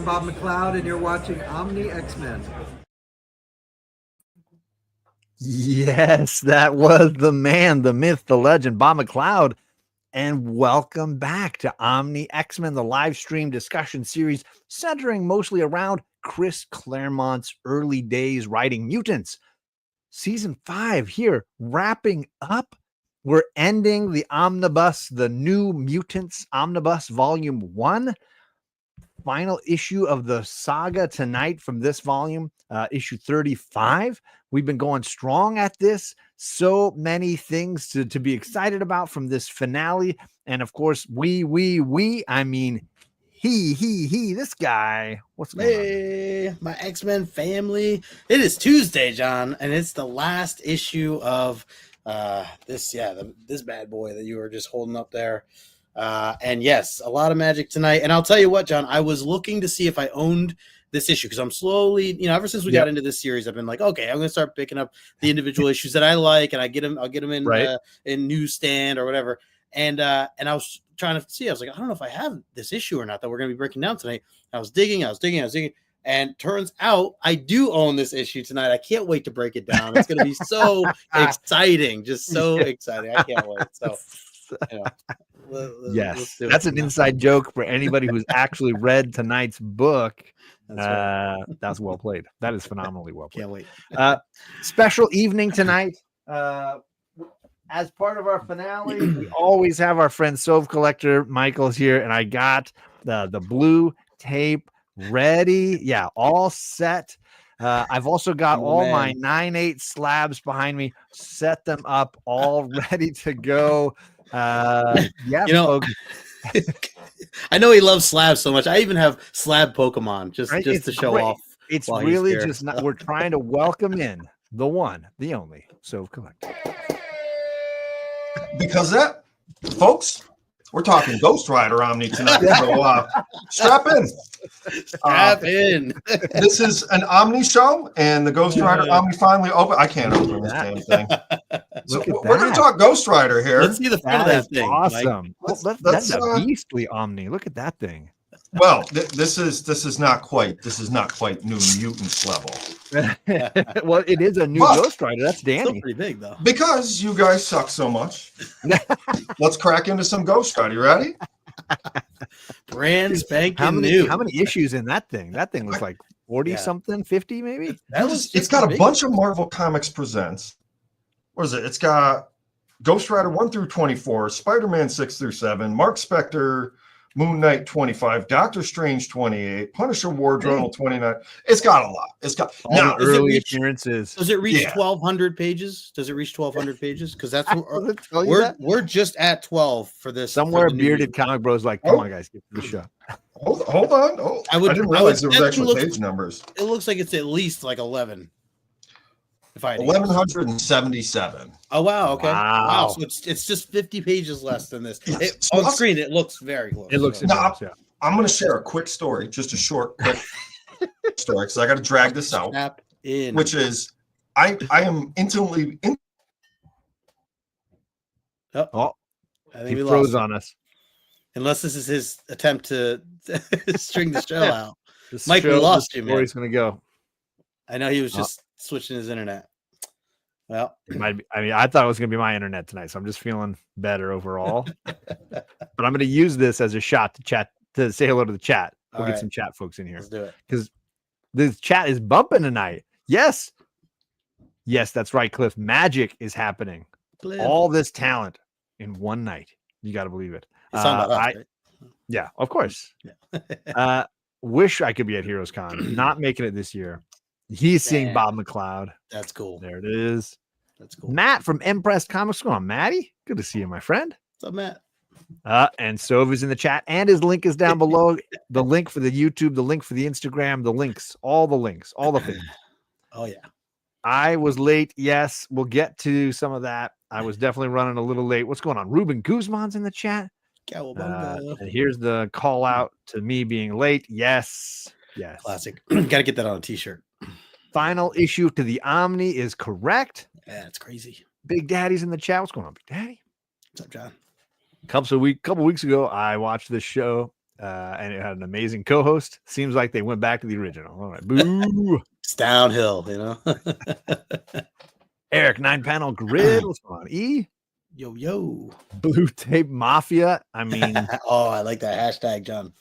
I'm Bob McLeod, and you're watching Omni X-Men. Yes, that was the man, the myth, the legend, Bob McLeod. And welcome back to Omni X-Men, the live stream discussion series centering mostly around Chris Claremont's early days writing Mutants. Season 5 here, wrapping up. We're ending the omnibus, the New Mutants Omnibus Volume 1. Final issue of the saga tonight from this volume, issue 35. We've been going strong at this. So many things to be excited about from this finale. And of course, he, this guy. What's going on? Hey, my X-Men family. It is Tuesday, John, and it's the last issue of this bad boy that you were just holding up there. And yes, a lot of magic tonight. And I'll tell you what, John, I was looking to see if I owned this issue because I'm slowly, ever since we got into this series, I've been like, okay, I'm going to start picking up the individual issues that I like, and I'll get them in newsstand or whatever. And I was trying to see, I was like, I don't know if I have this issue or not that we're going to be breaking down tonight. I was digging, and turns out I do own this issue tonight. I can't wait to break it down. It's going to be so exciting, just so exciting. I can't wait. So, yes, that's an inside joke for anybody who's actually read tonight's book. That's well played. That is phenomenally well played. Can't wait. Special evening tonight. As part of our finale, we always have our friend Sove Collector Michael's here, and I got the blue tape ready. Yeah, all set. I've also got my 9/8 slabs behind me, set them up, all ready to go. Folks. I know he loves slabs so much. I even have slab Pokemon just to show off. It's really just not. We're trying to welcome in the one, the only Sove Collector. Because that, folks, we're talking Ghost Rider Omni tonight. So strap in. Strap in. This is an Omni show, and the Ghost Rider Omni finally opened. I can't open this damn thing. So we're going to talk Ghost Rider here. Let's see the front of that thing. Awesome. That's a beastly Omni. Look at that thing. Well, this is not quite New Mutants level. Well, it is a new Ghost Rider. That's Danny. Still pretty big though. Because you guys suck so much. Let's crack into some Ghost Rider. You ready? Brand spanking new. How many issues in that thing? That thing was like 40 something, 50 maybe. It's got a bunch of Marvel Comics Presents. What is it? It's got Ghost Rider 1 through 24, Spider-Man 6 through 7, Mark Spector, Moon Knight 25, Doctor Strange 28, Punisher War Journal 29. It's got a lot. It's got now early appearances. Does it reach 1,200 pages? Does it reach 1,200 pages? Because that's what we're just at 12 for this. Somewhere bearded comic bros like, come on guys, get to the show. Hold on. I didn't realize there was actual page numbers. It looks like it's at least like 11. If I 1,177. Oh wow! Okay. Wow. So it's just 50 pages less than this. On screen, it looks very close. It looks. Now, I'm going to share a quick story, just a short, quick story, because I got to drag this out. Which is, I am intimately. I think he froze on us. Unless this is his attempt to string the show out. Mike, we lost you, man. Where he's going to go? I know he was just switching his internet. Well, it might be, I thought it was going to be my internet tonight, so I'm just feeling better overall. But I'm going to use this as a shot to say hello to the chat. We'll get some chat folks in here. Let's do it. Because the chat is bumping tonight. Yes, that's right, Cliff. Magic is happening. All this talent in one night. You got to believe it. About us, right? Yeah, of course. Yeah. Wish I could be at Heroes Con. Not making it this year. He's seeing Bob McLeod. That's cool. There it is. That's cool. Matt from Impressed Comics. What's going on, Matty? Good to see you, my friend. What's up, Matt? And Sove is in the chat, and his link is down below. The link for the YouTube, the link for the Instagram, the links, all the things. Oh yeah. I was late. Yes, we'll get to some of that. I was definitely running a little late. What's going on? Ruben Guzman's in the chat. And here's the call out to me being late. Yes. Classic. Got to get that on a t-shirt. Final issue to the Omni is correct. Yeah, it's crazy. Big Daddy's in the chat. What's going on, Big Daddy? What's up, John? Couple weeks ago, I watched this show and it had an amazing co-host. Seems like they went back to the original. All right, boo. It's downhill, you know. Eric, 9-panel grid. What's going on? E. Yo. Blue tape mafia. I mean, Oh, I like that hashtag, John.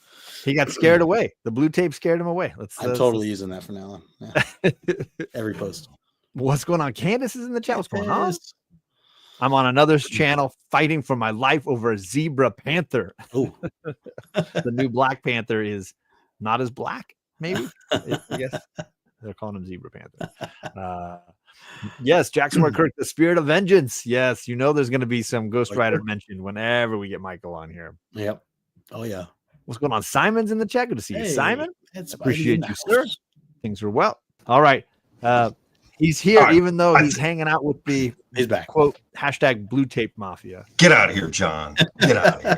he got scared away. The blue tape scared him away. I'm totally using that from now on. Yeah. Every post. What's going on? Candace is in the chat. What's going on? I'm on another's channel fighting for my life over a zebra panther. Oh, The new Black Panther is not as black, maybe. I guess they're calling him Zebra Panther. Yes, Jackson Ward Kirk, the spirit of vengeance. Yes, you know there's going to be some Ghost Rider mentioned whenever we get Michael on here. yep. Oh, yeah. What's going on? Simon's in the chat. Good to see you, Simon. It's Appreciate you, sir. Things are well. All right. He's here, even though he's hanging out with the He's back. quote hashtag blue tape mafia. Get out of here, John. Get out of here.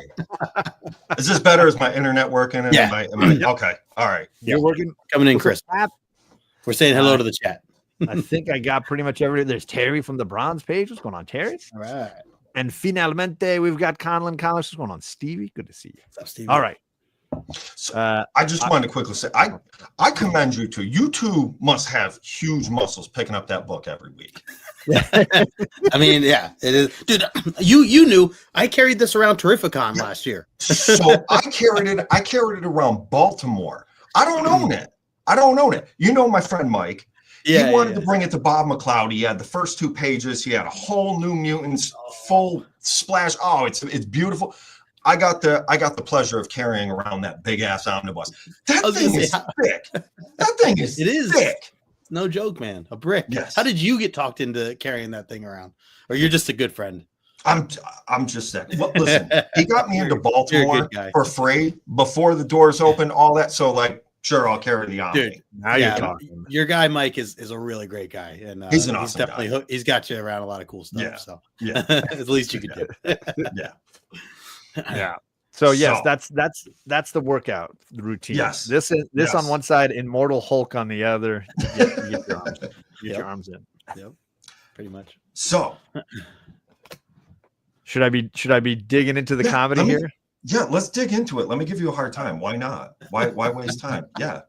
Is this better? Is my internet working? Yeah. Am I, okay. All right. You're working. Coming in, Chris. We're saying hello to the chat. I think I got pretty much everything. There's Terry from the bronze page. What's going on, Terry? All right. And finalmente, we've got Conlon Collins. What's going on, Stevie? Good to see you. What's up, Steve? All right. So I just wanted to quickly say, I commend you two. You two must have huge muscles picking up that book every week. I mean, yeah, it is, dude. You knew I carried this around Terrificon last year. So I carried it around Baltimore. I don't own it. You know my friend Mike. He wanted to bring it to Bob McLeod. He had the first 2 pages. He had a whole New Mutants full splash. Oh, it's beautiful. I got the pleasure of carrying around that big ass omnibus. That thing is thick. That thing is thick. No joke, man. A brick. Yes. How did you get talked into carrying that thing around? Or you're just a good friend? I'm just that. Well, listen, he got me into Baltimore for free before the doors opened, all that. So like, sure, I'll carry the Omni. Dude, you're talking. Your guy Mike is a really great guy, and he's an awesome guy. He's got you around a lot of cool stuff. Yeah. So at least you could do. Yeah. So yes, that's the workout routine. Yes. This on one side, Immortal Hulk on the other. You get your arms in. Yep. Pretty much. So should I be digging into the comedy here? Yeah, let's dig into it. Let me give you a hard time. Why not? Why waste time? Yeah.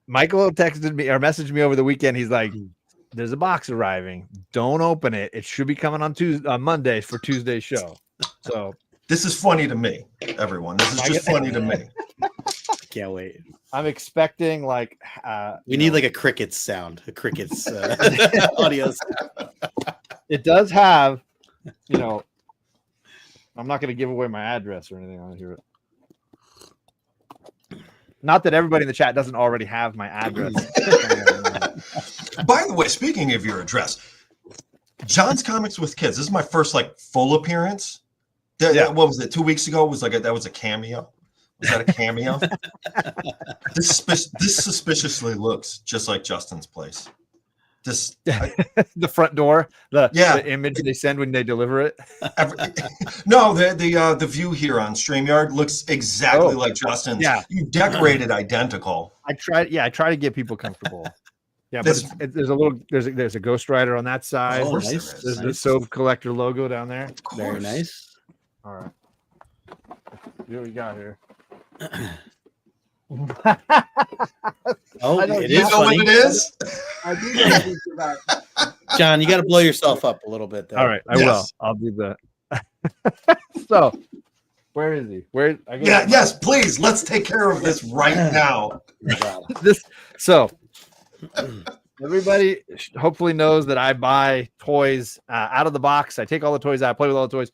Michael texted me or messaged me over the weekend. He's like, "There's a box arriving. Don't open it. It should be coming on Monday for Tuesday's show." So. This is funny to me, everyone. This is just funny to me. Can't wait. I'm expecting like we need like a crickets sound, a crickets audio sound. It does have, I'm not going to give away my address or anything on here. Not that everybody in the chat doesn't already have my address. By the way, speaking of your address, John's Comics with Kids. This is my first full appearance. What was it? 2 weeks ago was that was a cameo. Was that a cameo? This suspiciously looks just like Justin's place. The front door, the image they send when they deliver it. No, the view here on StreamYard looks exactly like Justin's. Yeah, you decorated identical. I try to get people comfortable. Yeah, but there's a Ghost Rider on that side. Oh, nice. There's the Sove Collector logo down there. Very nice. All right. What we got here? Oh, you know what it is? I do. John, you got to blow yourself up a little bit. There. All right, I will. I'll do that. So, where is he? Yes, please. Let's take care of this right now. Everybody hopefully knows that I buy toys out of the box. I take all the toys out, I play with all the toys.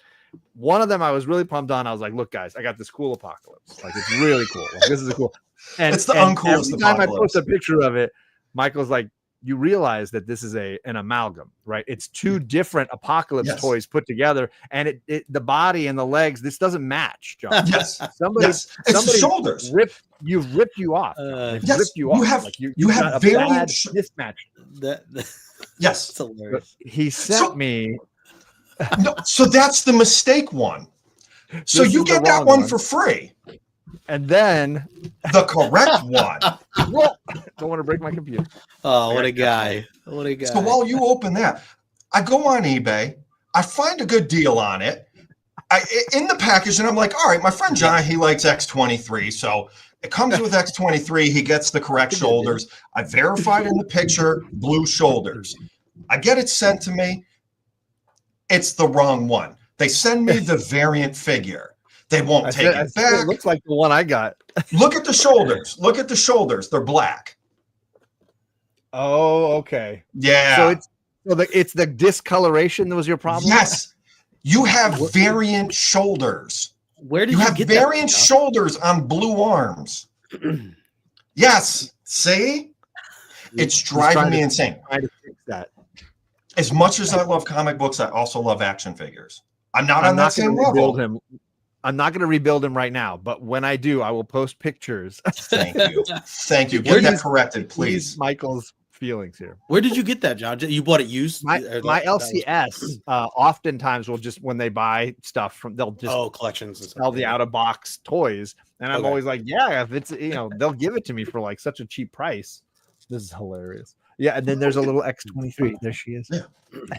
One of them I was really pumped on. I was like, look, guys, I got this cool Apocalypse. Like, it's really cool. Like, this is a cool. And it's the uncoolest every time I post a picture of it, Michael's like, you realize that this is an amalgam, right? It's two different Apocalypse toys put together, and the body and the legs, this doesn't match, John. Yes. Somebody it's the shoulders. ripped you off. Ripped you off. You have very mismatch. Yes. That's hilarious. He sent me. No, so that's the mistake one. So you get that one for free. And then the correct one. Don't want to break my computer. Oh, what a guy. What a guy. So while you open that, I go on eBay, I find a good deal on it. in the package, and I'm like, all right, my friend John, he likes X23, so it comes with X23. He gets the correct shoulders. I verified in the picture, blue shoulders. I get it sent to me. It's the wrong one. They send me the variant figure. They won't take it back. It looks like the one I got. Look at the shoulders. Look at the shoulders. They're black. Oh, okay. Yeah. So it's the discoloration that was your problem? Yes. You have variant shoulders. Where did you you have get variant that shoulders on blue arms? Yes. See? It's driving me insane. Trying to fix that. As much as I love comic books, I also love action figures. I'm not on that same level. I'm not going to rebuild him right now, but when I do, I will post pictures. Thank you. Thank you. Get that corrected, please. Michael's feelings here. Where did you get that, John? You bought it used? My LCS oftentimes will just, when they buy stuff from, they'll just collections and sell the out of box toys, and I'm always like, yeah, if it's they'll give it to me for like such a cheap price. This is hilarious. Yeah, and then there's a little X23. There she is. Yeah.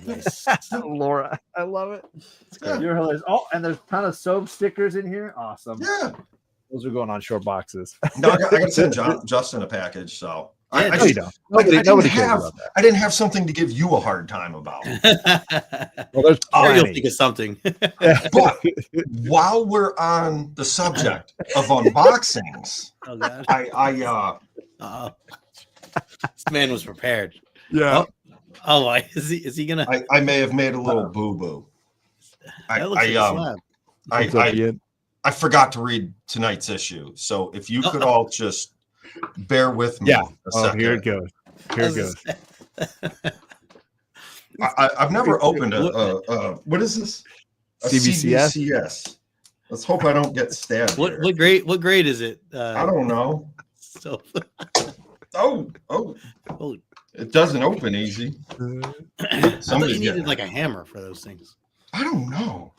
Nice. Laura, I love it. You're hilarious. Oh, and there's a ton of soap stickers in here. Awesome. Yeah. Those are going on short boxes. No, I got to send Justin a package, so. I didn't have something to give you a hard time about. Well, there's you'll think of something. But while we're on the subject of unboxings, this man was prepared. Yeah. Is he gonna? I may have made a little boo boo. I forgot to read tonight's issue, so if you could all just bear with me. Yeah. A second. Here it goes. Here it goes. I've never opened a what is this? A CBCS. Let's hope I don't get stabbed. What grade is it? I don't know. So. Oh! It doesn't open easy. Somebody needed like a hammer for those things. I don't know.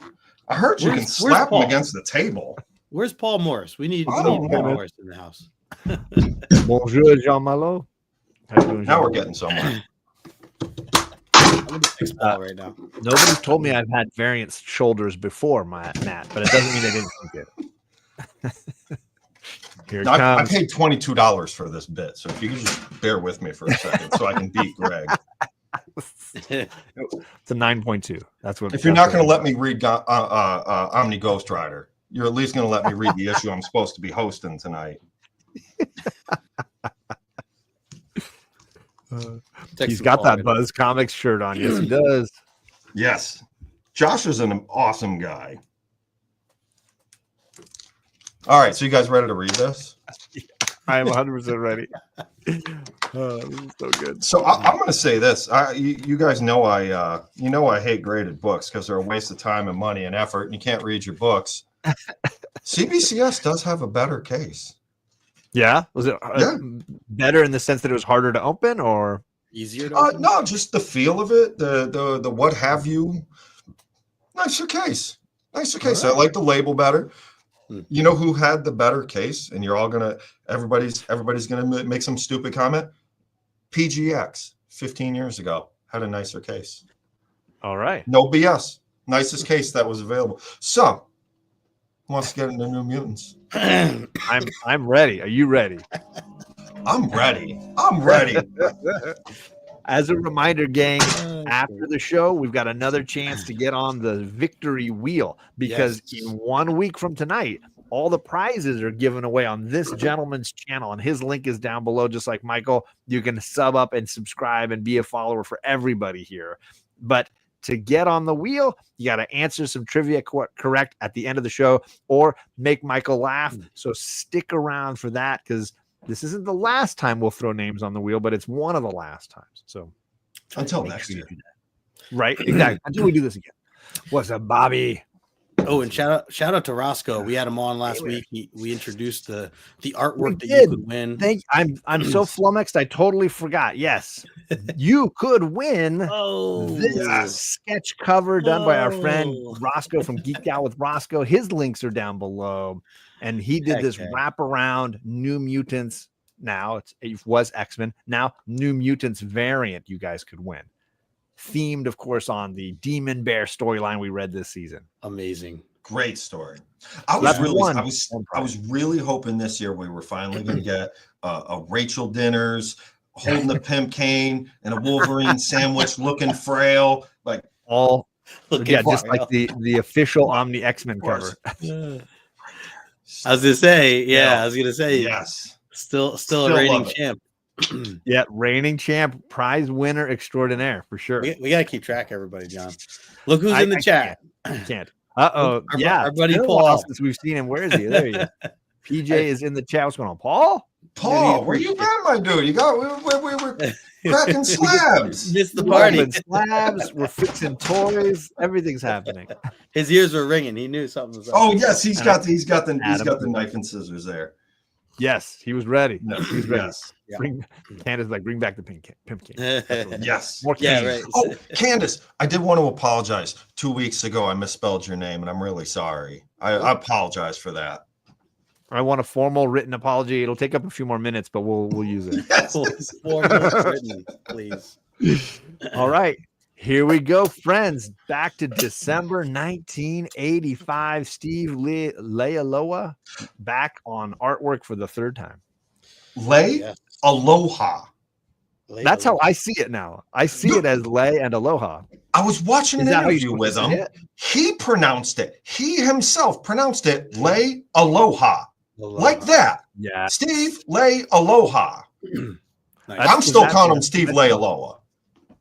I heard you can slap them against the table. Where's Paul Morris? We need Paul Morris in the house. Bonjour, Jean Malo. Now we're getting somewhere. I'm gonna fix Paul right now. Nobody's told me I've had variant shoulders before, Matt, but it doesn't mean I didn't think it. Here it comes. I paid $22 for this bit, so if you could just bear with me for a second so I can beat Greg. It's a 9.2. That's what. If you're not going to let me read Omni Ghost Rider, you're at least going to let me read the issue I'm supposed to be hosting tonight. He's got that Buzz Comics shirt on. Yes, he does. Yes. Josh is an awesome guy. All right, so you guys ready to read this? I am 100% ready. This is so good. So I'm going to say this. You guys know I hate graded books because they're a waste of time and money and effort, and you can't read your books. CBCS does have a better case. Yeah, was it better in the sense that it was harder to open or easier to open? No, just the feel of it, the what have you. Nicer case. Right. I like the label better. You know who had the better case? And you're all everybody's gonna make some stupid comment. PGX 15 years ago had a nicer case. All right. No BS. Nicest case that was available. So who wants to get into New Mutants? I'm ready. Are you ready? I'm ready. As a reminder, gang, after the show, we've got another chance to get on the victory wheel because in 1 week from tonight, all the prizes are given away on this gentleman's channel, and his link is down below. Just like Michael, you can sub up and subscribe and be a follower for everybody here. But to get on the wheel, you got to answer some trivia correct at the end of the show or make Michael laugh. So stick around for that because this isn't the last time we'll throw names on the wheel, but it's one of the last times. So until next year. Right? Exactly. Until we do this again. What's up, Bobby? Oh, and shout out to Rosko. We had him on last week. We introduced the artwork that you could win. I'm so flummoxed. I totally forgot. Yes, you could win this sketch cover done by our friend Rosko from Geek Out with Rosko. His links are down below, and he did this wraparound New Mutants. Now it was X-Men. Now New Mutants variant. You guys could win. Themed, of course, on the Demon Bear storyline we read this season. Amazing. Great story. I was That's really hoping this year we were finally going to get a Rachel Dinners holding a pimp cane and a Wolverine sandwich, looking frail, like all. Looking Just frail. like the official Omni X-Men cover. I was gonna say, yes, still a reigning champ. Yeah, reigning champ, prize winner extraordinaire for sure. We gotta keep track, everybody, John. Look who's in the chat. Can't. Uh-oh. Our buddy it's been a Paul. while since we've seen him. Where is he? There he is. PJ is in the chat. What's going on, Paul? Paul, where you been, my dude? You got we're cracking slabs. Missed the party. Slabs. We're fixing toys. Everything's happening. His ears were ringing. He knew something was up. Oh yes, he's got the knife and scissors there. Yes, he was ready. No, he was ready. Yes. Yeah. Candace like bring back the pimp cane. Yes. More Yeah, right. Oh, Candace, I did want to apologize. 2 weeks ago, I misspelled your name, and I'm really sorry. I apologize for that. I want a formal written apology. It'll take up a few more minutes, but we'll use it. Yes. Formal written, please. All right. Here we go, friends. Back to December 1985. Steve Leialoha back on artwork for the third time. Aloha. That's how I see it now. I see it as Lay and Aloha. I was watching an interview with him. He pronounced it. He himself pronounced it Leialoha. Like that. Yeah. Steve Leialoha. Nice. I'm still calling him Steve Leialoha.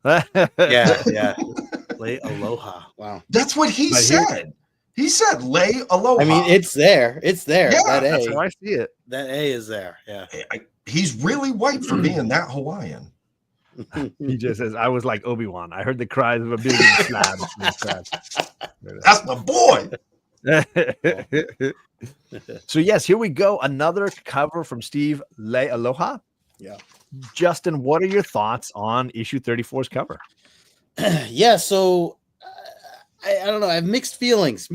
Yeah. Leialoha. Wow. That's what he said. He said Leialoha. I mean, it's there. It's there. Yeah, that A. That's how I see it. That A is there. Yeah. He's really white for being that Hawaiian. He just says, I was like Obi-Wan. I heard the cries of a billion slabs. That's my boy. So yes, here we go. Another cover from Steve Leialoha. Yeah. Justin, what are your thoughts on issue 34's cover? Yeah, so I don't know. I have mixed feelings.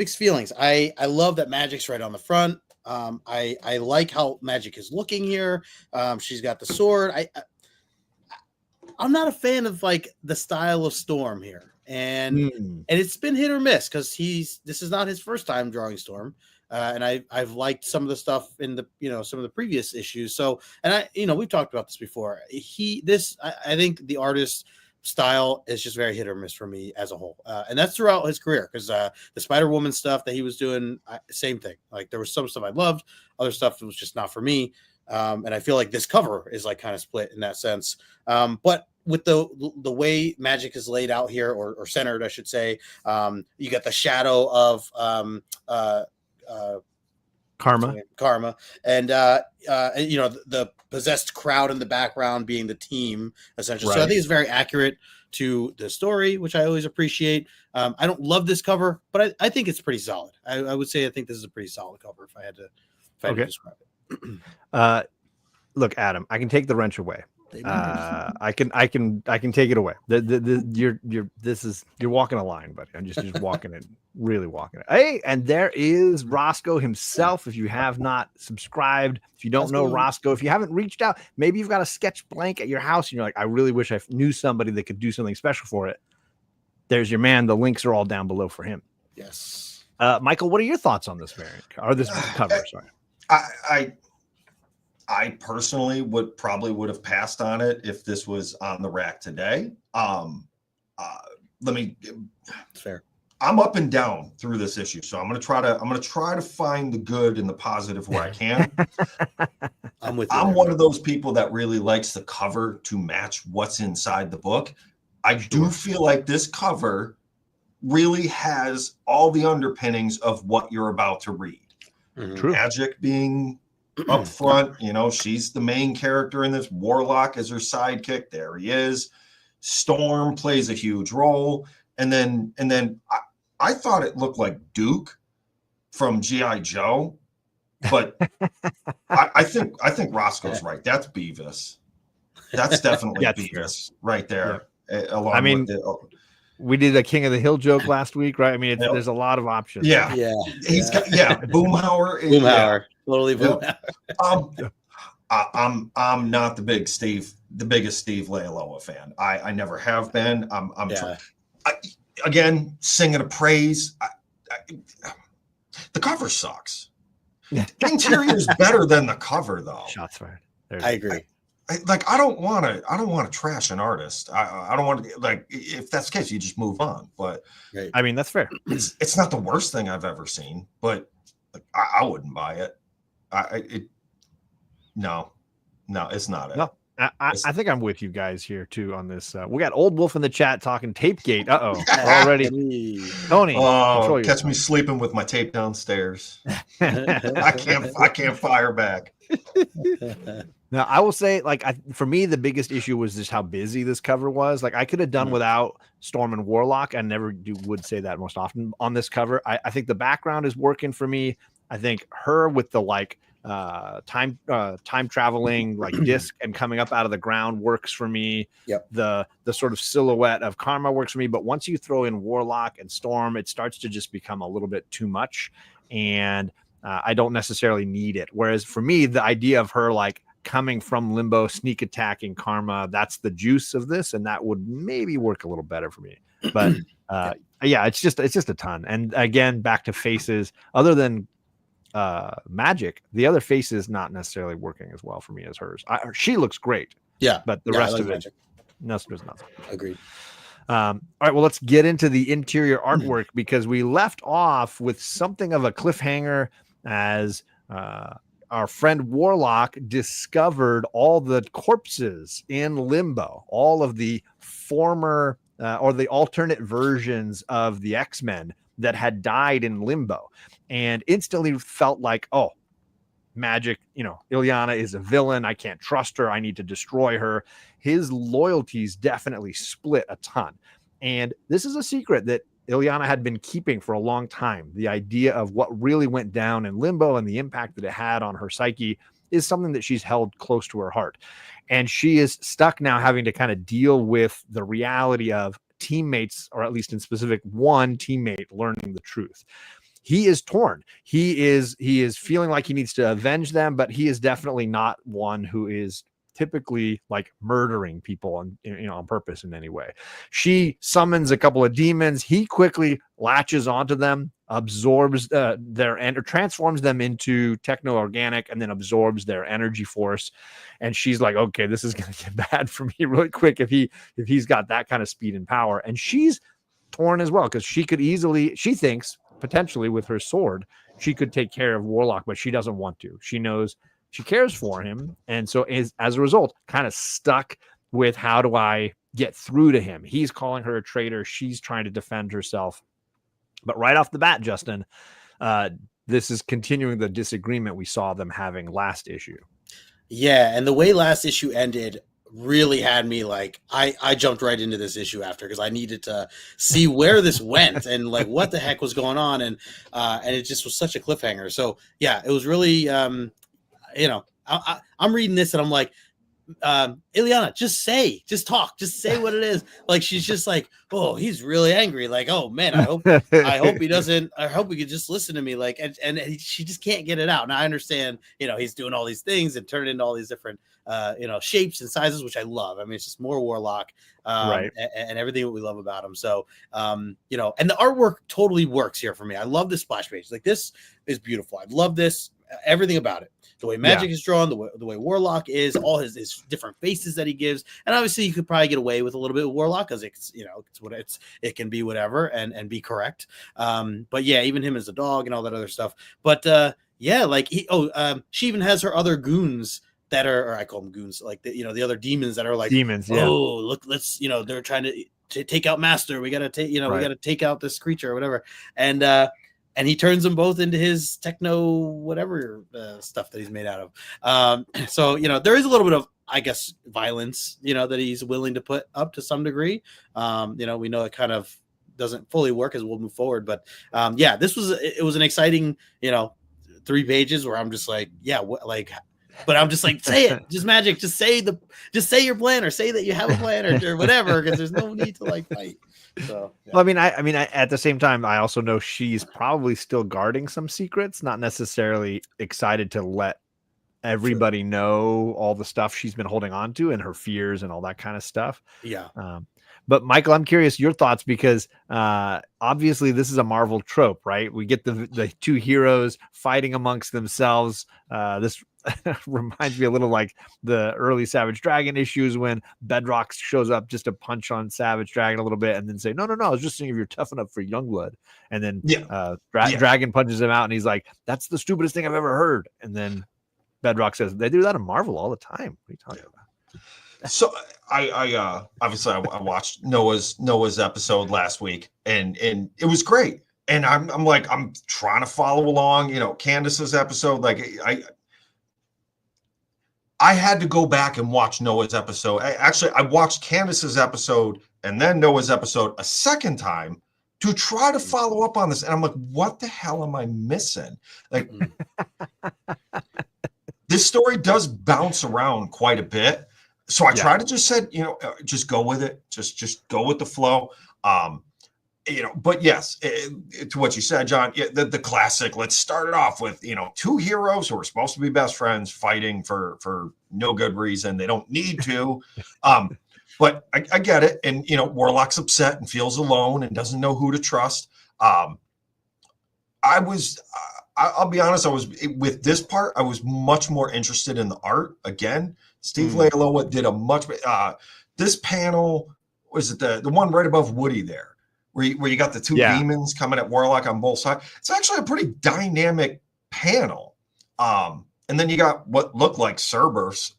I love that Magic's right on the front. I like how Magic is looking here. She's got the sword. I'm not a fan of like the style of Storm here, and it's been hit or miss because this is not his first time drawing Storm. And I've liked some of the stuff in the some of the previous issues. So, and we've talked about this before. I think the artist style is just very hit or miss for me as a whole, and that's throughout his career. Because the Spider-Woman stuff that he was doing, same thing. Like there was some stuff I loved, other stuff that was just not for me. And I feel like this cover is like kind of split in that sense. But with the way Magic is laid out here, or centered, I should say, you got the shadow of Karma, and the possessed crowd in the background being the team, essentially. Right. So I think it's very accurate to the story, which I always appreciate. I don't love this cover, but I think it's pretty solid. I would say I think this is a pretty solid cover if I had to describe it. Look, Adam, I can take the wrench away. I can take it away. You're walking a line, buddy. I'm just walking it, really walking it. Hey, and there is Rosko himself. If you have not subscribed, if you don't know Rosko, if you haven't reached out, maybe you've got a sketch blank at your house and you're like, I really wish I knew somebody that could do something special for it. There's your man. The links are all down below for him. Yes. Michael, what are your thoughts on this variant or this cover? Sorry. I personally would have passed on it if this was on the rack today. Fair. I'm up and down through this issue, so I'm gonna try to find the good and the positive where I can. I'm with you. I'm one of those people that really likes the cover to match what's inside the book. I do feel like this cover really has all the underpinnings of what you're about to read. True. Magic being up front, she's the main character in this. Warlock as her sidekick. There he is. Storm plays a huge role, and then I thought it looked like Duke from G.I. Joe, but I think Roscoe's right. That's Beavis. That's definitely Beavis right there. Yeah. We did a King of the Hill joke last week, right? I mean, there's a lot of options. Yeah. He's got Boomhauer. Boomhauer. Totally Boomhauer. I'm not the biggest Steve Leialoha fan. I never have been. I'm again singing a praise. The cover sucks. The interior is better than the cover, though. Shots fired. I agree. I don't want to trash an artist. I don't want to, like, if that's the case, you just move on. But Right. I mean, that's fair. it's not the worst thing I've ever seen, but like, I wouldn't buy it. No, it's not it. No, I think I'm with you guys here too on this. We got Old Wolf in the chat talking Tapegate. Already. Tony, oh, catch me sleeping with my tape downstairs. I can't fire back. Now, I will say, like, for me, the biggest issue was just how busy this cover was. Like, I could have done without Storm and Warlock. I never would say that most often on this cover. I think the background is working for me. I think her with the time traveling like disc and coming up out of the ground works for me. Yep. The sort of silhouette of Karma works for me. But once you throw in Warlock and Storm, it starts to just become a little bit too much, and I don't necessarily need it. Whereas for me, the idea of her like coming from limbo, sneak attacking Karma, that's the juice of this, and that would maybe work a little better for me. But yeah, it's just a ton. And again, back to faces, other than Magic, the other face is not necessarily working as well for me as hers. She looks great, but the rest of Magic. It does not. Agreed. All right, well, let's get into the interior artwork because we left off with something of a cliffhanger as our friend Warlock discovered all the corpses in limbo, all of the former or the alternate versions of the X-Men that had died in limbo, and instantly felt like, oh, Magic, Ileana is a villain. I can't trust her. I need to destroy her. His loyalties definitely split a ton. And this is a secret that Ileana had been keeping for a long time. The idea of what really went down in limbo and the impact that it had on her psyche is something that she's held close to her heart. And she is stuck now having to kind of deal with the reality of teammates, or at least in specific one teammate, learning the truth. He is torn. He is feeling like he needs to avenge them, but he is definitely not one who is typically like murdering people on purpose in any way. She summons a couple of demons. He quickly latches onto them, absorbs transforms them into techno-organic, and then absorbs their energy force. And she's like, okay, this is going to get bad for me really quick if he's got that kind of speed and power. And she's torn as well because she thinks potentially with her sword she could take care of Warlock, but she doesn't want to. She knows she cares for him, and so as a result kind of stuck with, how do I get through to him? He's calling her a traitor, she's trying to defend herself. But right off the bat, Justin, this is continuing the disagreement we saw them having last issue. Yeah, and the way last issue ended really had me like, I jumped right into this issue after, because I needed to see where this went and like what the heck was going on, and it just was such a cliffhanger. So yeah, it was really I'm reading this and I'm like, Ileana, just talk, just say what it is. Like, she's just like, oh, he's really angry. Like, oh man, I hope he doesn't. I hope he could just listen to me. Like, and she just can't get it out. Now I understand, he's doing all these things and turning into all these different, shapes and sizes, which I love. I mean, it's just more Warlock, right, and everything that we love about him. So, and the artwork totally works here for me. I love the splash page. Like, this is beautiful. I love this. Everything about it, the way Magic is drawn, the way Warlock is, all his different faces that he gives, and obviously you could probably get away with a little bit of Warlock because it's it can be whatever and be correct. But yeah, even him as a dog and all that other stuff. But like she even has her other goons that are, or I call them goons, like the other demons that are like demons. Yeah. Oh, look, let's they're trying to take out Master. We gotta take we gotta take out this creature or whatever, and he turns them both into his techno whatever stuff that he's made out of. So, there is a little bit of, I guess, violence, that he's willing to put up to some degree. We know it kind of doesn't fully work as we'll move forward. But it was an exciting, 3 pages where I'm just like, but I'm just like, say it, just Magic, just say your plan, or say that you have a plan or whatever, because there's no need to like fight. So, yeah. Well, I mean, at the same time, I also know she's probably still guarding some secrets, not necessarily excited to let everybody know all the stuff she's been holding on to and her fears and all that kind of stuff. Yeah. But Michael, I'm curious your thoughts because obviously this is a Marvel trope, right? We get the two heroes fighting amongst themselves. This reminds me a little like the early Savage Dragon issues when Bedrock shows up just to punch on Savage Dragon a little bit and then say, no, I was just seeing if you're tough enough for Youngblood. And then Dragon punches him out and he's like, that's the stupidest thing I've ever heard. And then Bedrock says, they do that in Marvel all the time. What are you talking about? So I obviously I watched Noah's episode last week and it was great. And I'm like, I'm trying to follow along, Candace's episode. Like I had to go back and watch Noah's episode. I watched Candace's episode and then Noah's episode a second time to try to follow up on this. And I'm like, what the hell am I missing? Like this story does bounce around quite a bit. So I try to just said, just go with it. Just go with the flow. But yes, to what you said, John, the classic, let's start it off with, two heroes who are supposed to be best friends fighting for no good reason. They don't need to. But I get it. And, Warlock's upset and feels alone and doesn't know who to trust. I'll be honest, with this part, I was much more interested in the art. Again, Steve Leialoha did a much this panel, was it the one right above Woody there, where you got the two demons coming at Warlock on both sides. It's actually a pretty dynamic panel. And then you got what looked like Cerberus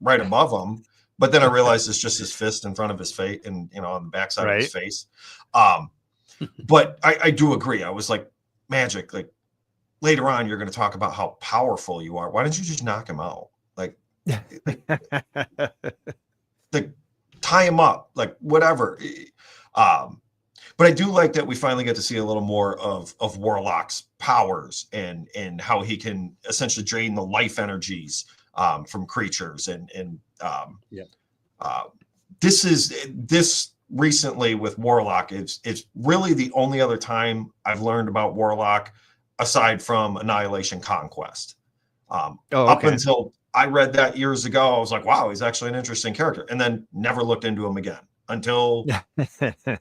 right above him, but then I realized it's just his fist in front of his face and on the backside of his face. But I do agree. I was like, Magic, like later on, you're going to talk about how powerful you are. Why don't you just knock him out? Like tie him up, like whatever. But I do like that we finally get to see a little more of Warlock's powers and how he can essentially drain the life energies from creatures. This recently with Warlock, it's really the only other time I've learned about Warlock aside from Annihilation Conquest. Up until I read that years ago, I was like, wow, he's actually an interesting character, and then never looked into him again until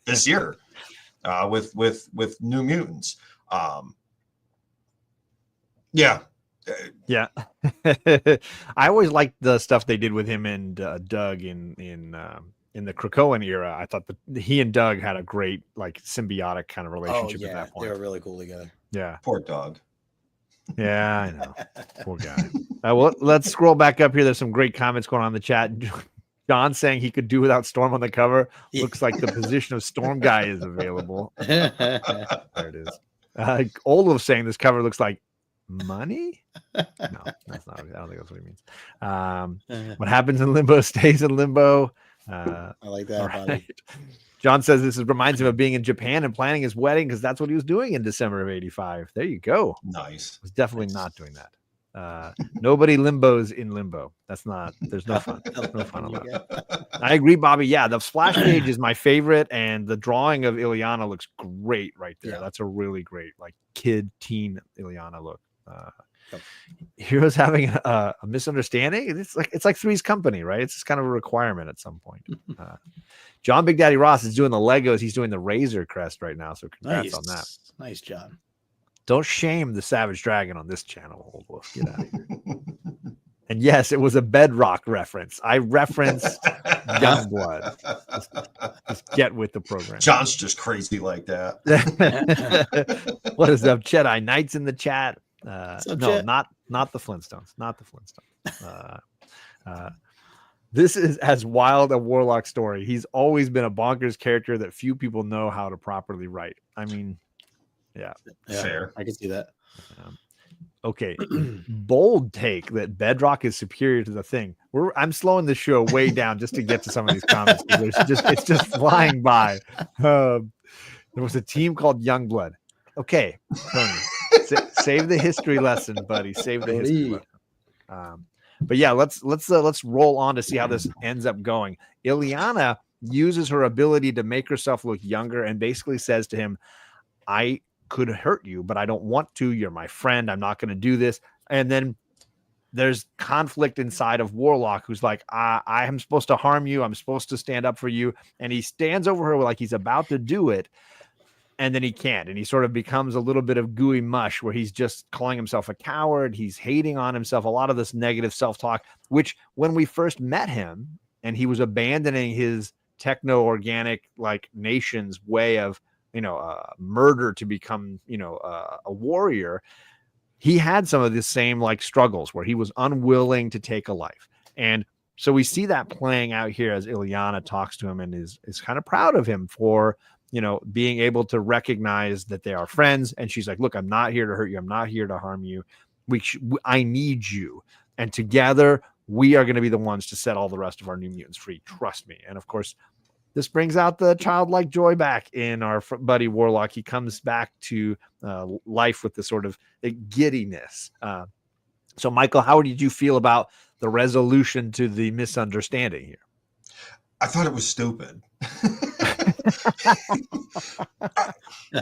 this year with New Mutants. I always liked the stuff they did with him and Doug in the Krakoan era. I thought that he and Doug had a great symbiotic kind of relationship at that point. They were really cool together. Yeah, poor Doug. Yeah, I know. Poor guy. Well, let's scroll back up here. There's some great comments going on in the chat. John saying he could do without Storm on the cover. Looks like the position of Storm guy is available. There it is. Olaf saying this cover looks like money. No, that's not. I don't think that's what he means. What happens in limbo stays in limbo. I like that. Right. John says this reminds him of being in Japan and planning his wedding because that's what he was doing in December of '85. There you go. Nice. Was definitely not doing that. Nobody limbos in limbo. That's not. There's no fun. No fun on that. I agree, Bobby. Yeah, the splash page is my favorite, and the drawing of Ileana looks great right there. Yeah. That's a really great teen Ileana look. Heroes having a misunderstanding. It's like Three's Company, right? It's just kind of a requirement at some point. John Big Daddy Ross is doing the Legos. He's doing the Razor Crest right now. So congrats on that. Nice, John. Don't shame the Savage Dragon on this channel, Old Wolf. Get out of here. And yes, it was a Bedrock reference. I referenced Youngblood. Just get with the program. John's just crazy like that. What is up, Jedi Knights in the chat? Not the Flintstones. Not the Flintstones. This is as wild a Warlock story. He's always been a bonkers character that few people know how to properly write. I mean, yeah, fair. I can see that. Okay, bold take that Bedrock is superior to the Thing. I'm slowing the show way down just to get to some of these comments. It's just flying by. There was a team called Youngblood. Okay, Tony, save the history lesson, buddy. Save the history lesson. But yeah, let's roll on to see how this ends up going. Ileana uses her ability to make herself look younger and basically says to him, I could hurt you, but I don't want to. You're my friend. I'm not going to do this. And then there's conflict inside of Warlock, who's like, I am supposed to harm you. I'm supposed to stand up for you. And he stands over her like he's about to do it. And then he can't. And he sort of becomes a little bit of gooey mush where he's just calling himself a coward. He's hating on himself, a lot of this negative self-talk, which when we first met him and he was abandoning his techno-organic like nation's way of, murder to become, a warrior, he had some of the same like struggles where he was unwilling to take a life. And so we see that playing out here as Illyana talks to him and is kind of proud of him for, being able to recognize that they are friends. And she's like, look, I'm not here to hurt you. I'm not here to harm you. I need you. And together we are going to be the ones to set all the rest of our new mutants free. Trust me. And of course, this brings out the childlike joy back in our buddy Warlock. He comes back to life with the sort of giddiness. So, Michael, how did you feel about the resolution to the misunderstanding here? I thought it was stupid.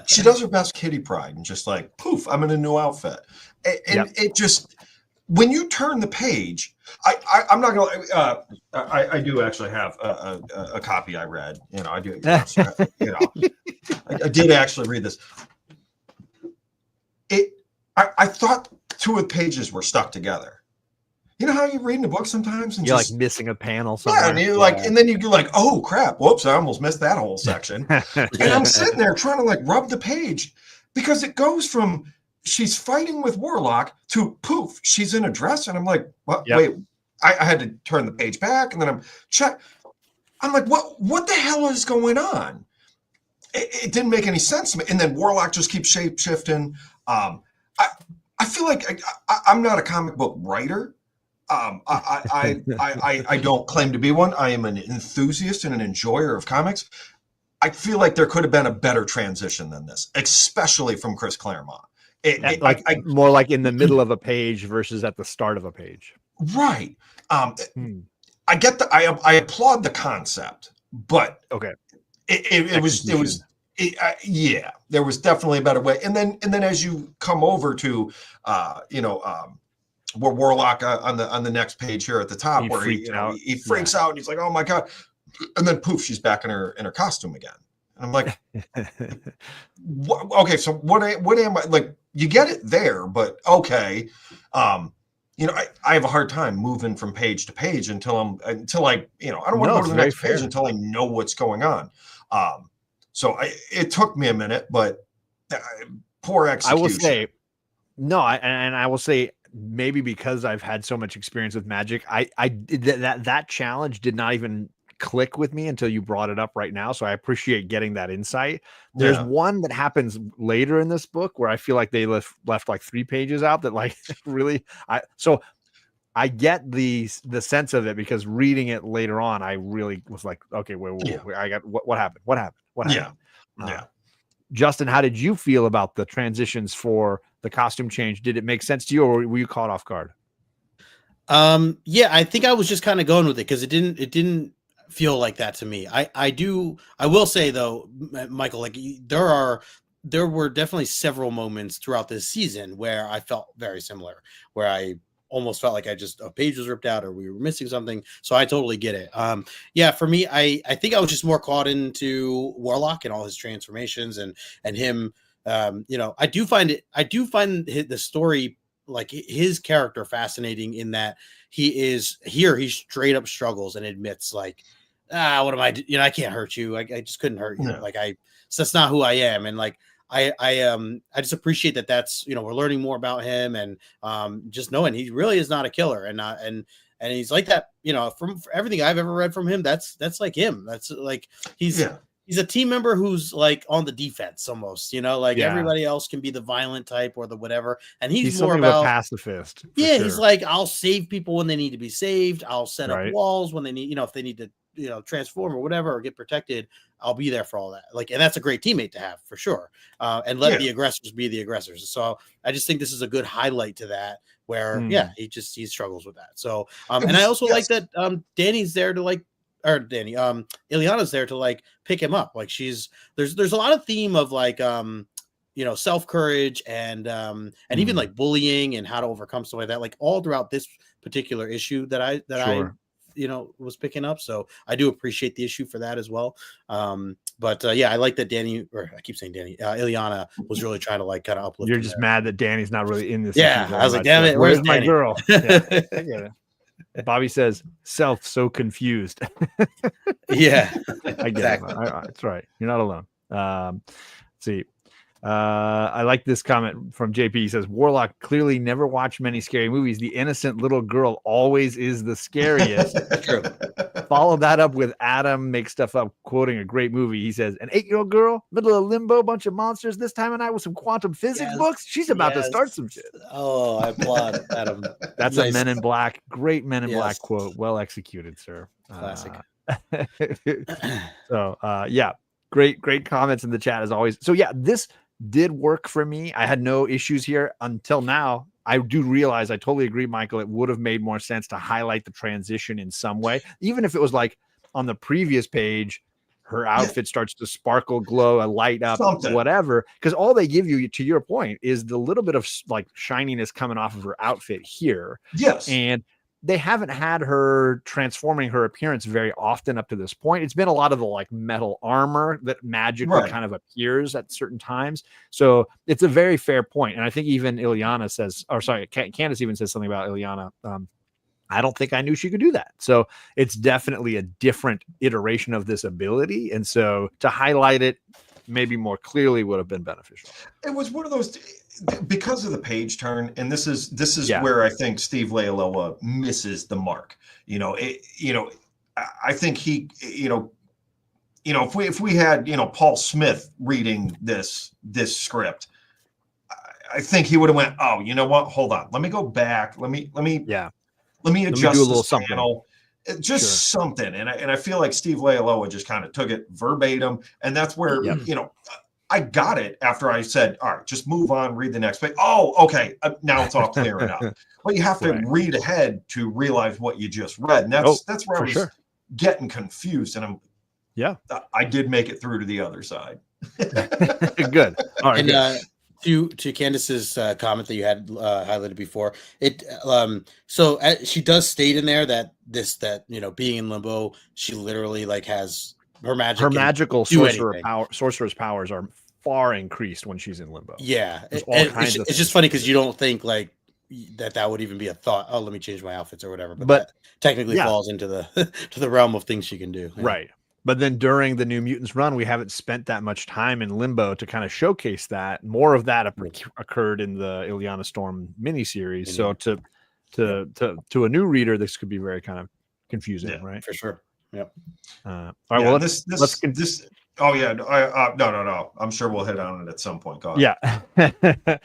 She does her best kitty pride and just like, poof, I'm in a new outfit. And it just, when you turn the page, I'm not going to, I do actually have a copy I read, I do, I did actually read this. I thought two of the pages were stuck together. You know how you're reading a book sometimes and you're just, like missing a panel somewhere. Yeah, and you're like, and then you're like, oh crap, whoops, I almost missed that whole section. And I'm sitting there trying to like rub the page because it goes from she's fighting with Warlock to poof, she's in a dress, and I'm like, what? Yep. Wait, I had to turn the page back, and then I'm like, what the hell is going on? It didn't make any sense to me. And then Warlock just keeps shape shifting. I feel like I'm not a comic book writer. I don't claim to be one. I am an enthusiast and an enjoyer of comics. I feel like there could have been a better transition than this, especially from Chris Claremont. More like in the middle of a page versus at the start of a page. Right. I get I applaud the concept, but okay. It was there was definitely a better way. And then as you come over to where Warlock on the next page here at the top, where he freaks out and he's like, oh my God. And then poof, she's back in her costume again. And I'm like, okay, so what am I like? You get it there, but okay. I have a hard time moving from page to page until I don't want to go to the next page until I know what's going on. So it took me a minute, but poor execution. I will say, no, I will say, maybe because I've had so much experience with magic, that challenge did not even click with me until you brought it up right now. So I appreciate getting that insight. There's one that happens later in this book where I feel like they left like 3 pages out that like really, so I get the sense of it because reading it later on, I really was like, okay, wait, I got what happened? What happened? Yeah. Justin, how did you feel about the transitions for the costume change? Did it make sense to you, or were you caught off guard? I think I was just kind of going with it because it didn't feel like that to me. I will say though, Michael, like there were definitely several moments throughout this season where I felt very similar, where I almost felt like a page was ripped out or we were missing something. So I totally get it. For me, I think I was just more caught into Warlock and all his transformations and him. I do find the story, like his character, fascinating in that he straight up struggles and admits like, what am I? I can't hurt you. I just couldn't hurt you. No. So that's not who I am. And like, I just appreciate that that's, we're learning more about him and just knowing he really is not a killer and he's like that, from everything I've ever read from him, that's like him. That's like, he's a team member who's like on the defense almost, everybody else can be the violent type or the whatever. And he's more about a pacifist. Yeah. Sure. He's like, I'll save people when they need to be saved. I'll set up walls when they need, if they need to, transform or whatever, or get protected, I'll be there for all that. Like, and that's a great teammate to have for sure. And let the aggressors be the aggressors. So I just think this is a good highlight to that where, he struggles with that. So, and I also like that Danny's there to like, or Danny, Illyana's there to like pick him up. Like there's a lot of theme of like, self courage and even like bullying and how to overcome stuff like that, like all throughout this particular issue that I was picking up. So I do appreciate the issue for that as well. But I like that Ileana was really trying to like kind of uplift. You're just mad that Danny's not really in this. Yeah, I was like, damn it, where's my Danny? girl? Yeah, I get it. Bobby says, self so confused. Yeah, I get it. That's right. You're not alone. Let's see. I like this comment from JP. He says, Warlock clearly never watched many scary movies. The innocent little girl always is the scariest. True. Follow that up with Adam Make Stuff Up, quoting a great movie. He says, an 8-year-old girl, middle of limbo, bunch of monsters this time of night with some quantum physics books. She's about to start some shit. Oh, I applaud Adam. That's nice. A Men in Black, great Men in Black quote. Well executed, sir. Classic. Great comments in the chat as always. So this did work for me. I had no issues here until now. I do realize, I totally agree, Michael, it would have made more sense to highlight the transition in some way, even if it was like on the previous page, her outfit starts to sparkle, glow, light up, whatever. Because all they give you, to your point, is the little bit of like shininess coming off of her outfit here. Yes. And they haven't had her transforming her appearance very often up to this point. It's been a lot of the like metal armor that magically kind of appears at certain times. So it's a very fair point. And I think even Ileana says, Candace even says something about Ileana. I don't think I knew she could do that. So it's definitely a different iteration of this ability. And so to highlight it maybe more clearly would have been beneficial. It was one of those, because of the page turn, and this is where I think Steve Leialoha misses the mark. I think he, if we had, Paul Smith reading this script, I think he would have went, oh, you know what? Hold on. Let me go back. Let me adjust a little panel. Just something. And I feel like Steve Leialoha just kind of took it verbatim. And that's where, I got it after I said, all right, just move on, read the next page. Oh, okay. Now it's all clear enough. But you have to read ahead to realize what you just read. And that's where I was getting confused. And I did make it through to the other side. Good. All right. And to Candace's comment that you had highlighted before, she does state in there that being in limbo, she literally like has her magical sorcerer's powers are far increased when she's in limbo. Yeah, it's just funny because you don't think like that would even be a thought. Oh, let me change my outfits or whatever. But that technically falls into the to the realm of things she can do. Right. But then during the New Mutants run, we haven't spent that much time in limbo to kind of showcase that. More of that occurred in the Ileana Storm miniseries. So to a new reader, this could be very kind of confusing, right? For sure. Yep. All right. Well, let's Oh yeah. No. I'm sure we'll hit on it at some point. Go ahead. Yeah.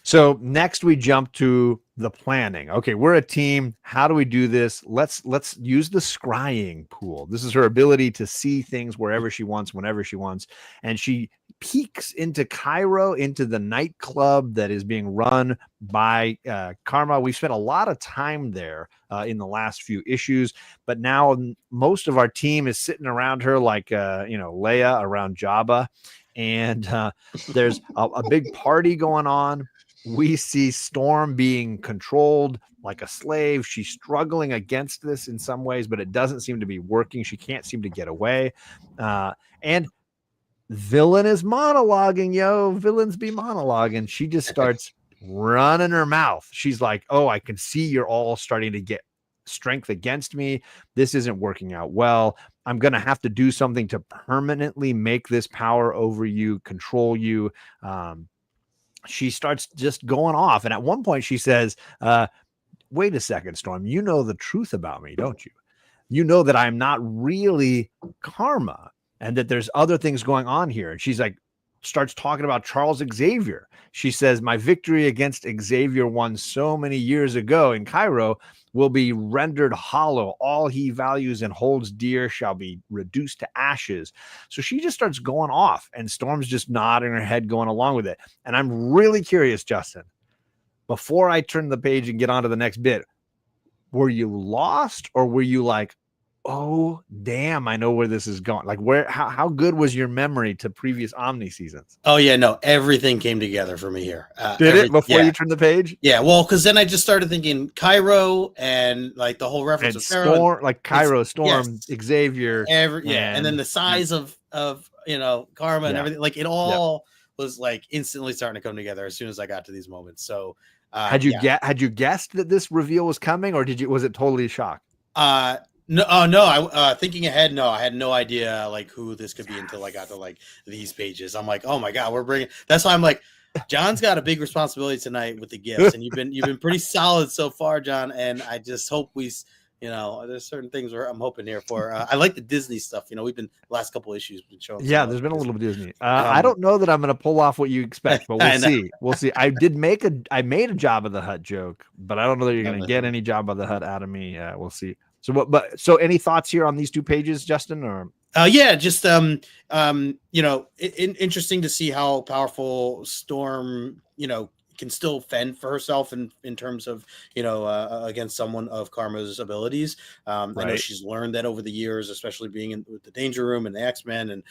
So next we jump to the planning. Okay, we're a team. How do we do this? Let's use the scrying pool. This is her ability to see things wherever she wants, whenever she wants. And she peeks into Cairo, into the nightclub that is being run by Karma. We've spent a lot of time there in the last few issues, but now most of our team is sitting around her like Leia around Jabba. And there's a big party going on. We see Storm being controlled like a slave. She's struggling against this in some ways, but it doesn't seem to be working. She can't seem to get away. And Villain is monologuing, Villains be monologuing. She just starts running her mouth. She's like, oh, I can see you're all starting to get strength against me. This isn't working out well. I'm going to have to do something to permanently make this power over you, control you. She starts just going off. And at one point she says, wait a second, Storm, you know the truth about me, don't you? You know that I'm not really Karma and that there's other things going on here. And she's like, starts talking about Charles Xavier. She says, my victory against Xavier won so many years ago in Cairo will be rendered hollow. All he values and holds dear shall be reduced to ashes. So she just starts going off and Storm's just nodding her head going along with it. And I'm really curious, Justin, before I turn the page and get on to the next bit, were you lost or were you like, Oh, damn. I know where this is going. Like, how good was your memory to previous Omni seasons? Oh yeah, no, everything came together for me here. Did it before you turned the page? Yeah, well, because then I just started thinking Cairo and like the whole reference And of Pharaoh, Storm, like Cairo, Storm, yes, Xavier, and then the size of Karma and everything, like it all was like instantly starting to come together as soon as I got to these moments. So had you guessed that this reveal was coming, or was it totally a shock? No, I thinking ahead. No, I had no idea like who this could be until I got to like these pages. I'm like, oh my god, we're bringing. That's why I'm like, John's got a big responsibility tonight with the gifts, and you've been pretty solid so far, John. And I just hope there's certain things where I'm hoping here for. I like the Disney stuff. We've been last couple issues been showing. Yeah, there's been a little bit of Disney. I don't know that I'm going to pull off what you expect, but we'll see. We'll see. I made a Jabba the Hutt joke, but I don't know that you're going to get any Jabba the Hutt out of me. We'll see. So any thoughts here on these 2 pages, Justin? Or just interesting to see how powerful Storm, can still fend for herself in terms of against someone of Karma's abilities. I know she's learned that over the years, especially being with the Danger Room and the X-Men and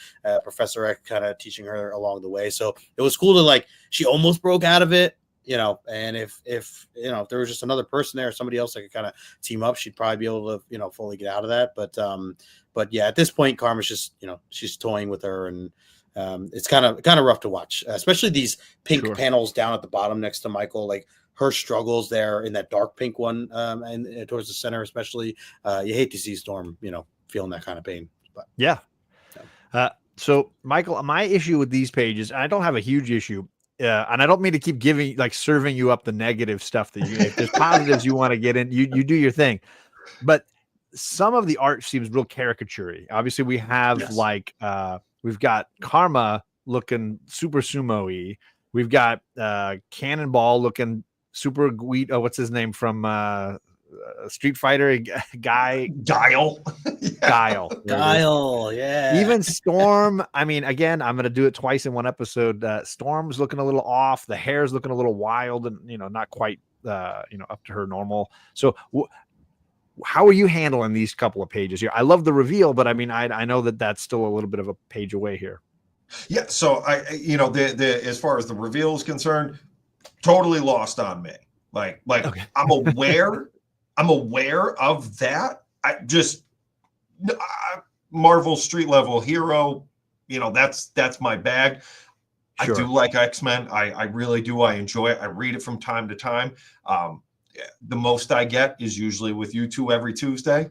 Professor X kind of teaching her along the way. So it was cool to she almost broke out of it. And if there was just another person there, somebody else that could kind of team up, she'd probably be able to, fully get out of that. But yeah, at this point, Karma's just, she's toying with her, and it's kind of rough to watch, especially these pink panels down at the bottom next to Michael, like her struggles there in that dark pink one, and towards the center, especially. You hate to see Storm, feeling that kind of pain. But yeah. So Michael, my issue with these pages, I don't have a huge issue. And I don't mean to keep serving you up the negative stuff that if there's positives you want to get in, you do your thing. But some of the art seems real caricature-y. Obviously, we have we've got Karma looking super sumo-y. We've got Cannonball looking super Guido. What's his name from Street Fighter guy? Guile. Guile, yeah. Even Storm, I mean, again, I'm going to do it twice in one episode. Storm's looking a little off. The hair's looking a little wild and, not quite, up to her normal. So how are you handling these couple of pages here? I love the reveal, but I mean, I know that that's still a little bit of a page away here. Yeah. So the as far as the reveal is concerned, totally lost on me. Like okay. I'm aware of that. Marvel street level hero, that's my bag. Sure. I do like X-Men. I really do. I enjoy it. I read it from time to time. The most I get is usually with you two every Tuesday.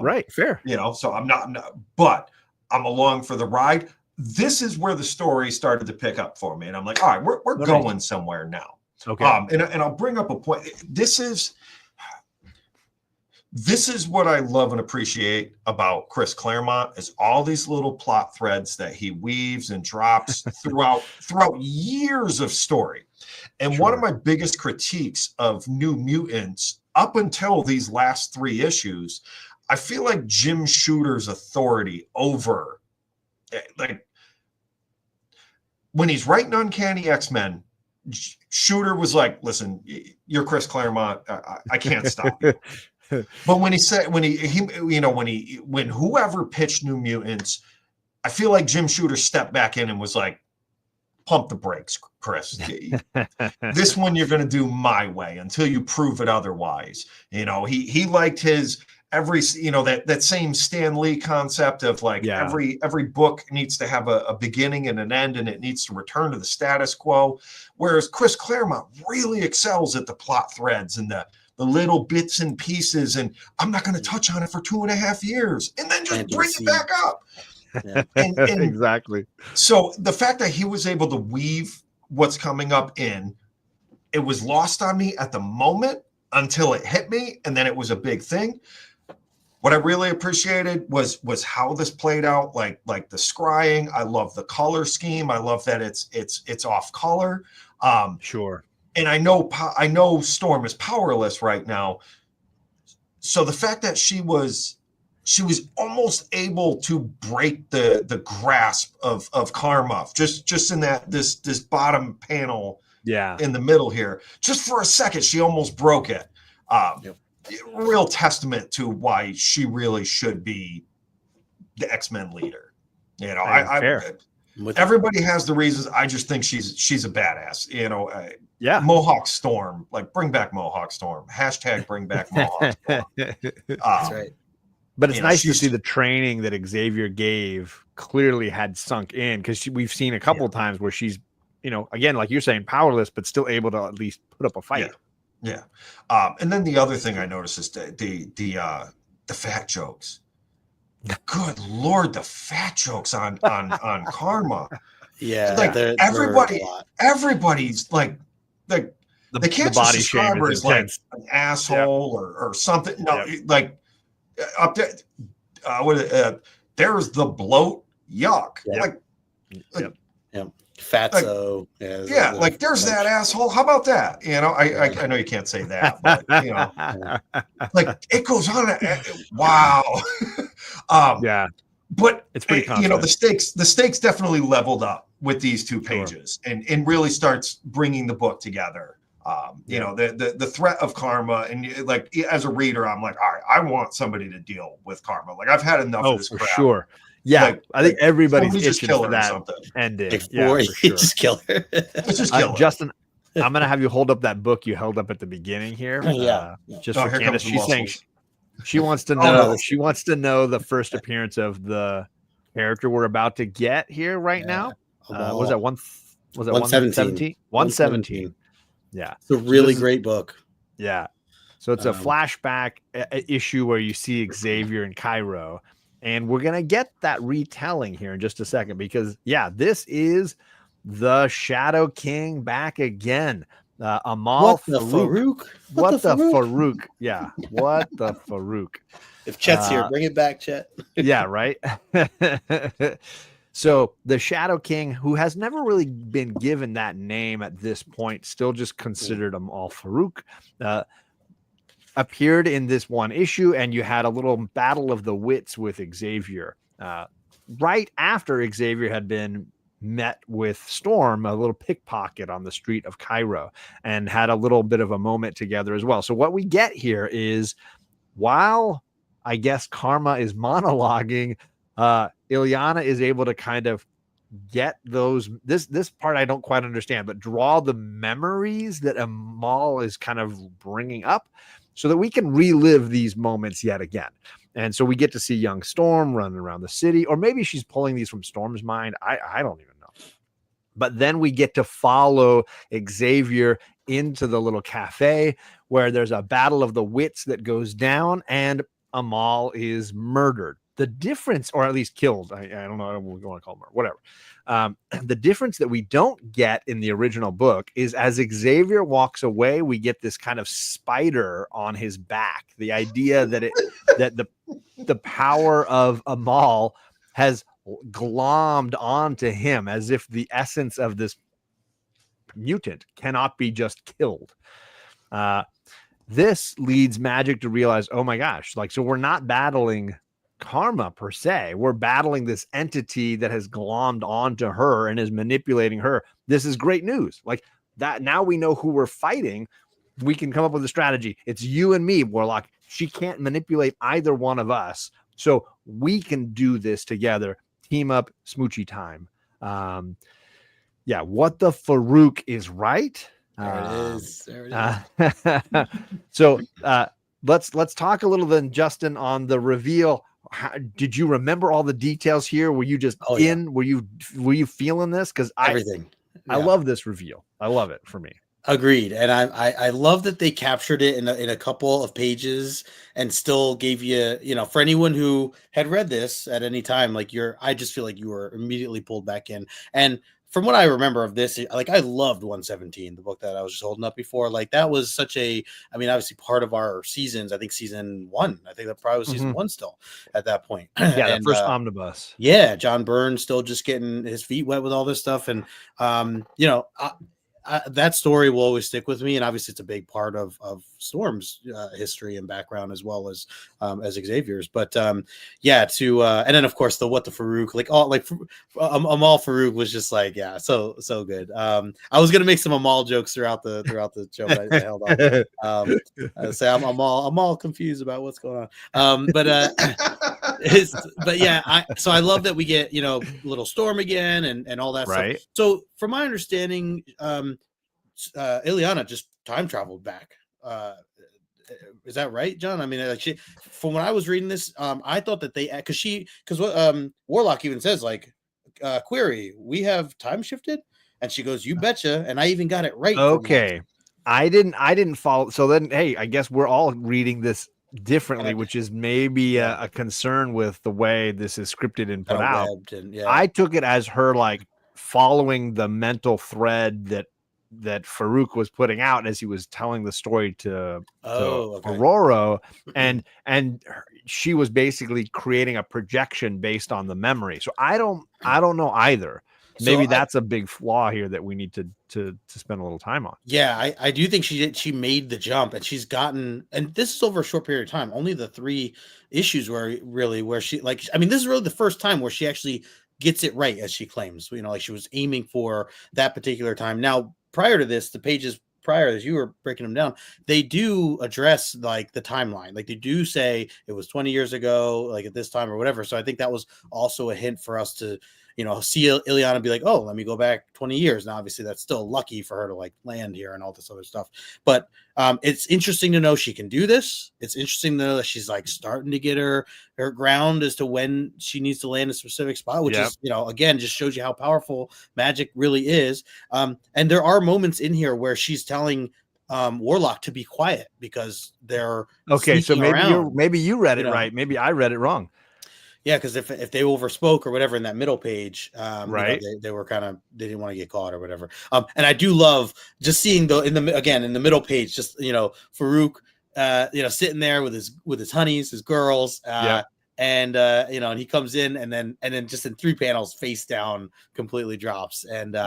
Right. Fair. So I'm not, but I'm along for the ride. This is where the story started to pick up for me. And I'm like, all right, we're going somewhere now. Okay. And I'll bring up a point. This is what I love and appreciate about Chris Claremont is all these little plot threads that he weaves and drops throughout years of story. And one of my biggest critiques of New Mutants up until these last 3 issues, I feel like Jim Shooter's authority over, like when he's writing Uncanny X-Men, Shooter was like, listen, you're Chris Claremont. I can't stop you. But when whoever pitched New Mutants, I feel like Jim Shooter stepped back in and was like, pump the brakes, Chris. This one you're going to do my way until you prove it otherwise. He liked his that same Stan Lee concept of every book needs to have a beginning and an end, and it needs to return to the status quo. Whereas Chris Claremont really excels at the plot threads and the little bits and pieces, and I'm not going to touch on it for 2.5 years, and then just bring it back up. Yeah. And exactly. So the fact that he was able to weave what's coming up in, it was lost on me at the moment until it hit me, and then it was a big thing. What I really appreciated was how this played out, like the scrying. I love the color scheme. I love that it's off color. Sure. And I know Storm is powerless right now. So the fact that she was almost able to break the grasp of Karma just in this bottom panel in the middle here. Just for a second, she almost broke it. real testament to why she really should be the X-Men leader. You know, everybody has the reasons. I just think she's a badass. You know, Mohawk Storm, like bring back Mohawk Storm. Hashtag bring back Mohawk Storm. That's right. But it's nice to see the training that Xavier gave clearly had sunk in, because we've seen a couple of times where she's, you know, again, like you're saying, powerless, but still able to at least put up a fight. Yeah. And then the other thing I noticed is the fat jokes. Good Lord, the fat jokes on Karma. Yeah, like everybody's like they can't just describe her as like an asshole or something. No, like up there, there's the bloat. Yuck. Fatso. Like, like there's that asshole. How about that? You know, I know you can't say that, but you know, like it goes on. Wow. But it's pretty you know, the stakes definitely leveled up with these two pages and really starts bringing the book together. You know, the threat of Karma, and like as a reader, I'm like, all right, I want somebody to deal with Karma. Like I've had enough of this crap. Sure. Yeah, like, I think everybody's itching for that ending. Just kill her. Just kill her. Justin, I'm gonna have you hold up that book you held up at the beginning here. Just for Candace. She's saying she wants to know. She wants to know the first appearance of the character we're about to get here right now. Was that 117? 117. Yeah, it's a really great book. Yeah, so it's a flashback issue where you see Xavier in Cairo. And we're going to get that retelling here in just a second, because, this is the Shadow King back again. Amal Farouk. What the Farouk? Yeah. What the Farouk? If Chet's here, bring it back, Chet. Yeah, right. So the Shadow King, who has never really been given that name at this point, still just considered Amal Farouk, appeared in this one issue, and you had a little battle of the wits with Xavier. Right after Xavier had been met with Storm, a little pickpocket on the street of Cairo, and had a little bit of a moment together as well. So what we get here is, while I guess Karma is monologuing, Ileana is able to kind of get those, this part I don't quite understand, but draw the memories that Amal is kind of bringing up, so that we can relive these moments yet again. And so we get to see young Storm running around the city, or maybe she's pulling these from Storm's mind. I don't even know. But then we get to follow Xavier into the little cafe where there's a battle of the wits that goes down, and Amal is murdered. The difference, or at least killed, I don't know what we want to call her, whatever. The difference that we don't get in the original book is, as Xavier walks away, we get this kind of spider on his back. The idea that the power of Amal has glommed onto him, as if the essence of this mutant cannot be just killed. This leads Magic to realize, oh my gosh, like, so we're not battling Karma per se, we're battling this entity that has glommed onto her and is manipulating her. This is great news. Like that, now we know who we're fighting. We can come up with a strategy. It's you and me, Warlock. She can't manipulate either one of us, so we can do this together. Team up, smoochy time. What the Farouk is right. There it is. So let's talk a little then, Justin, on the reveal. Did you remember all the details here? Were you just were you feeling this? Because everything. I love this reveal. I love it for me. Agreed. And I love that they captured it in a couple of pages and still gave you, for anyone who had read this at any time, like I just feel like you were immediately pulled back in. And from what I remember of this, like I loved 117, the book that I was just holding up before. Like that was obviously part of our seasons. I think season 1. I think that probably was season 1 still at that point. Yeah, the first omnibus. Yeah, John Byrne still just getting his feet wet with all this stuff, and that story will always stick with me, and obviously it's a big part of Storm's history and background as well as Xavier's. But yeah, to and then of course what the Farouk, like all like Amal Farouk was just like, yeah, so good. I was gonna make some Amal jokes throughout the show, but I held on. Say I'm all confused about what's going on. But yeah, so I love that we get little Storm again and all that Right. stuff. So from my understanding, Ileana just time traveled back. Is that right, John? I mean, like from when I was reading this, I thought that because what Warlock even says, like, query, we have time shifted, and she goes, "You betcha," and I even got it right. Okay, I didn't follow. So then, hey, I guess we're all reading this differently, which is maybe a concern with the way this is scripted and put out. I took it as her like following the mental thread that Farouk was putting out as he was telling the story to Aurora, and she was basically creating a projection based on the memory. So I don't know either. Maybe that's a big flaw here that we need to spend a little time on. Yeah, I do think she made the jump, and she's gotten, and this is over a short period of time. Only the 3 issues where she, like, I mean, this is really the first time where she actually gets it right, as she claims. Like she was aiming for that particular time. Now, prior to this, the pages prior, as you were breaking them down, they do address like the timeline. Like they do say it was 20 years ago, like at this time or whatever. So I think that was also a hint for us to, see Ileana and be like, oh, let me go back 20 years. Now, obviously that's still lucky for her to like land here and all this other stuff. But it's interesting to know she can do this. It's interesting to know that she's like starting to get her ground as to when she needs to land a specific spot, which is, again, just shows you how powerful magic really is. And there are moments in here where she's telling Warlock to be quiet because they're okay. So maybe you read it right. Maybe I read it wrong. Yeah, because if they overspoke or whatever in that middle page, right, they were they didn't want to get caught or whatever. And I do love just seeing in the middle page, just Farouk, sitting there with his honeys, his girls, and and he comes in and then just in 3 panels, face down, completely drops. And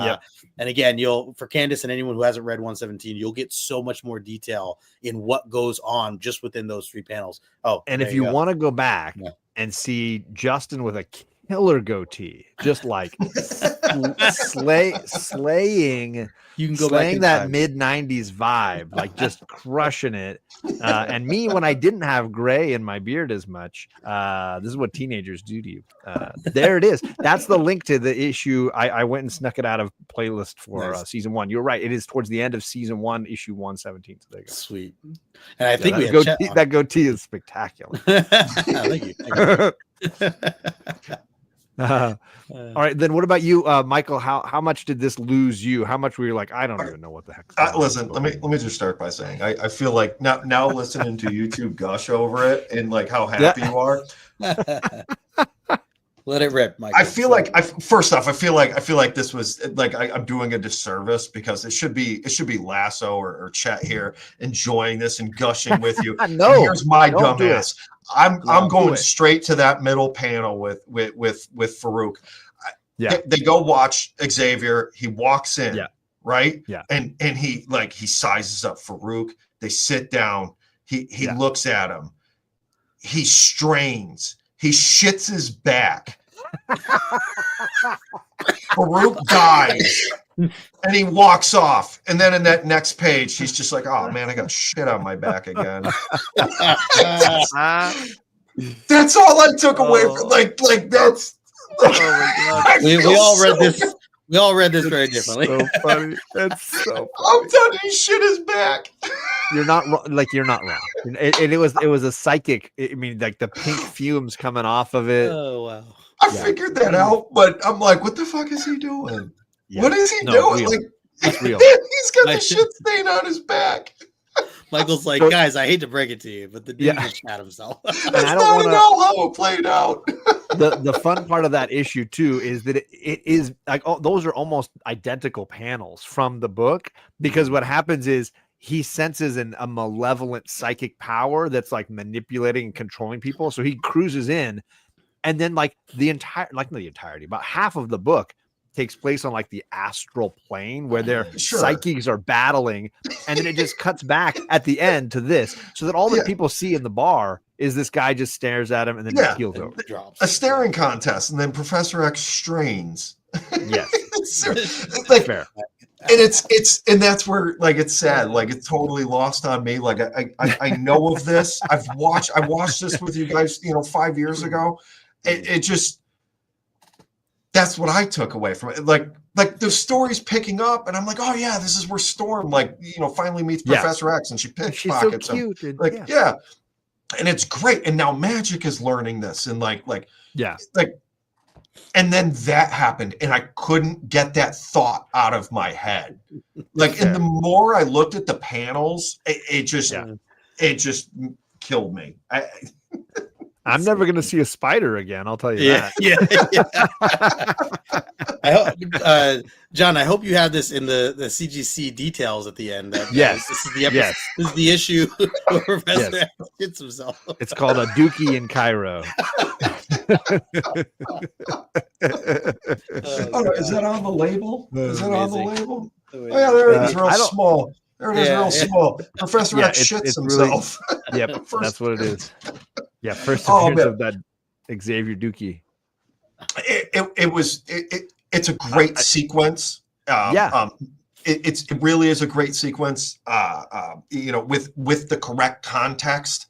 again, for Candace and anyone who hasn't read 117, you'll get so much more detail in what goes on just within those 3 panels. Oh, and if you want to go back and see Justin with a killer goatee, just like slaying. You can go slaying that mid-90s vibe, like just crushing it. And me, when I didn't have gray in my beard as much, this is what teenagers do to you. There it is. That's the link to the issue. I went and snuck it out of playlist for season 1. You're right. It is towards the end of season 1, issue 117. So there you go. Sweet. And I think that goatee is spectacular. Thank you. All right, then what about you, Michael? How much did this lose you? How much were you like, I don't even know what the heck? Listen, let me just start by saying I feel like now listening to YouTube gush over it and like how happy you are. Let it rip, Michael. I feel like first off, I feel like this was like I'm doing a disservice because it should be Lasso or Chet here enjoying this and gushing with you. No, and here's my dumbass. I'm going straight to that middle panel with Farouk. Yeah, they go watch Xavier. He walks in, right? Yeah, and he sizes up Farouk. They sit down. He looks at him. He strains. He shits his back. Farouk dies. And he walks off. And then in that next page, he's just like, oh man, I got shit on my back again. That's all I took away from like that's we all read this. We all read this very differently. So funny. That's so funny. I'm telling you, he shit his back. You're not wrong. Like you're not wrong. It was a psychic. I mean, like the pink fumes coming off of it. Oh wow! I figured that out, but I'm like, what the fuck is he doing? Yeah. What is he doing? Real. Like, it's real. He's got the shit stain on his back. Michael's like, guys, I hate to break it to you, but the dude just shot himself. That's not at all how it played out. The fun part of that issue too is that it is like those are almost identical panels from the book, because what happens is he senses a malevolent psychic power that's like manipulating and controlling people. So he cruises in, and then like not the entirety, about half of the book takes place on like the astral plane where their Sure. psyches are battling, and then it just cuts back at the end to this, so that all that Yeah. people see in the bar is this guy just stares at him and then Yeah. he keels over. Drops. A staring contest, and then Professor X strains. Yes, It's like, fair. and it's and that's where like it's sad, like it's totally lost on me. Like I know of this. I watched this with you guys, 5 years ago. It just, that's what I took away from it. Like the story's picking up, and I'm like, oh yeah, this is where Storm finally meets Yeah. Professor X, and she She's so pickpockets him. cute. And, Like yeah, and it's great. And now Magic is learning this, and like and then that happened, and I couldn't get that thought out of my head. Like, and the more I looked at the panels, it just killed me. I'm never going to see a spider again. I'll tell you Yeah, that. yeah. I hope, John, I hope you have this in the CGC details at the end. Yes. This is the episode. Yes. This is the issue where Professor Yes. X hits himself. It's called a Dookie in Cairo. Oh, is that on the label? Is that on the Amazing. label? Oh yeah, there it is, real I don't- small. There it is, Yeah, real yeah. small. Professor X it's shits really- himself. Yep, First- that's what it is. Yeah, first Oh, appearance man. of that Xavier Dookie. It's a great sequence. It really is a great sequence. With the correct context.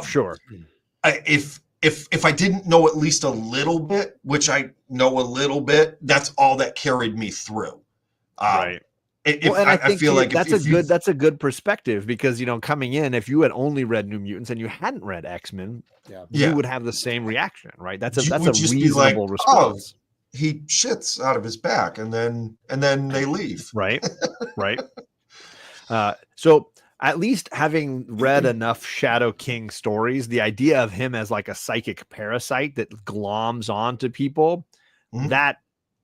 Sure. If I didn't know at least a little bit, which I know a little bit, that's all that carried me through. Right. I feel like that's a good perspective, because coming in, if you had only read New Mutants and you hadn't read X-Men, Yeah. you would have the same reaction, right? That's a You would just be like, reasonable response. he shits out of his back, and then they leave. Right. So at least having read enough Shadow King stories, the idea of him as like a psychic parasite that gloms onto people, Mhm. that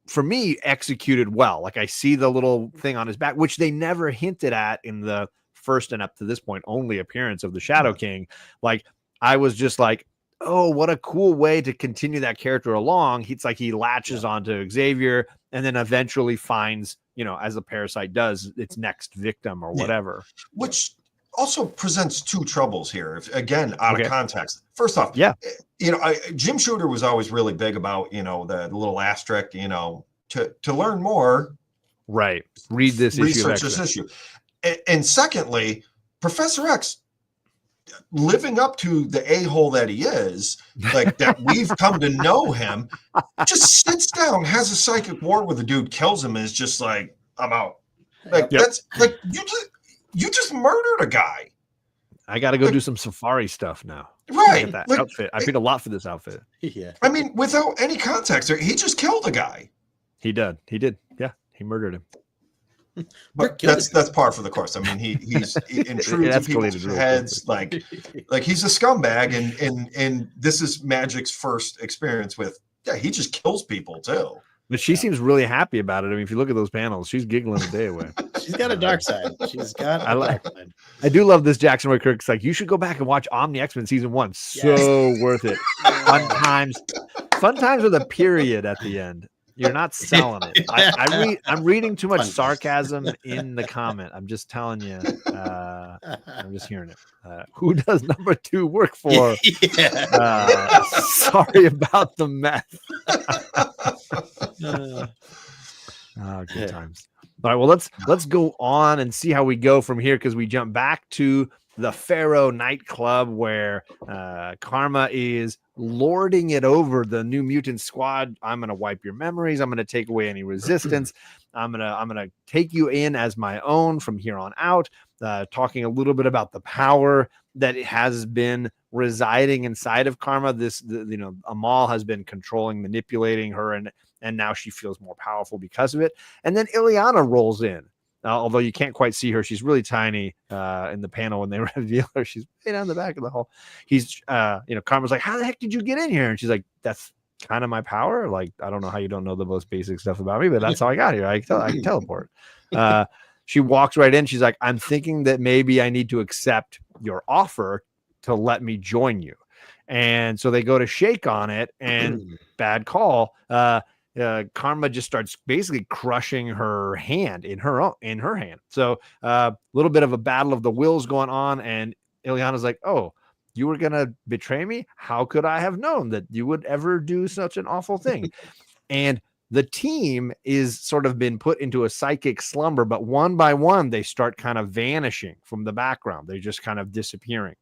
for me executed well. Like, I see the little thing on his back, which they never hinted at in the first and up to this point only appearance of the Shadow King. Like, I was just like, oh, what a cool way to continue that character along. It's like he latches onto Xavier and then eventually finds, as the parasite does, its next victim or whatever. Which also presents two troubles here. Again, out of context. First off, Jim Shooter was always really big about, the little asterisk, to learn more. Right. Read this research issue. this issue. And secondly, Professor X, living up to the a-hole that he is, like that we've come to know him, just sits down, has a psychic war with the dude, kills him, and is just like, I'm out. Like, that's like, you just murdered a guy. I got to go do some safari stuff now. Right. Get that outfit. I paid a lot for this outfit. Yeah. I mean, without any context, he just killed a guy. He did. Yeah. He murdered him. But that's par for the course. I mean, he's intrudes in people's heads, like he's a scumbag, and this is Magic's first experience with. Yeah, he just kills people too. But she seems really happy about it. I mean, if you look at those panels, she's giggling a day away. She's got a dark side. She's got a dark side. I do love this Jackson Roy Kirk's like, you should go back and watch Omni X-Men season 1. So worth it. Fun times with a period at the end. You're not selling it. I'm reading too much sarcasm in the comment. I'm just telling you. I'm just hearing it. Who does number 2 work for? Sorry about the meth. Good times. All right, well, let's go on and see how we go from here, because we jump back to the Pharaoh nightclub where Karma is lording it over the New Mutant squad. I'm going to wipe your memories. I'm going to take away any resistance. I'm going to take you in as my own from here on out. Talking a little bit about the power that it has been residing inside of Karma. Amal has been controlling, manipulating her, and now she feels more powerful because of it. And then Ileana rolls in. Although you can't quite see her, she's really tiny in the panel when they reveal her. She's way down the back of the hall. Karma's like, how the heck did you get in here? And she's like, that's kind of my power. Like, I don't know how you don't know the most basic stuff about me, but that's how I got here. I can teleport. She walks right in. She's like, I'm thinking that maybe I need to accept your offer to let me join you. And so they go to shake on it, and bad call. Karma just starts basically crushing her hand in her hand. So a little bit of a battle of the wills going on, and Ileana's like, "Oh, you were gonna betray me? How could I have known that you would ever do such an awful thing?" And the team is sort of been put into a psychic slumber, but one by one they start kind of vanishing from the background. They're just kind of disappearing,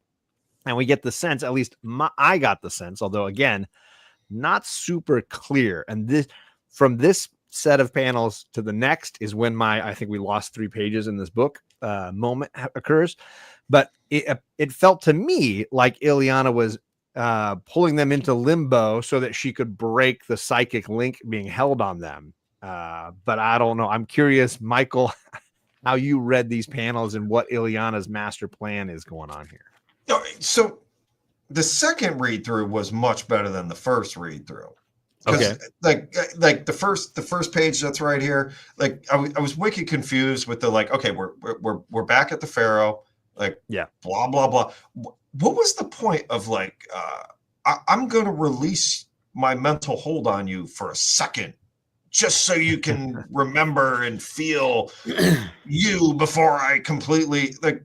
and we get the sense, at least I got the sense, although again, not super clear. And this, from this set of panels to the next, is when I think we lost 3 pages in this book moment occurs. But it felt to me like Ileana was pulling them into limbo so that she could break the psychic link being held on them. But I don't know. I'm curious, Michael, how you read these panels and what Ileana's master plan is going on here. So the second read through was much better than the first read through. Okay. Like the first page that's right here, like I was wicked confused with the, like, okay, we're back at the Pharaoh, like, yeah, blah blah blah. What was the point of, like, I'm going to release my mental hold on you for a second, just so you can remember and feel you before I completely, like.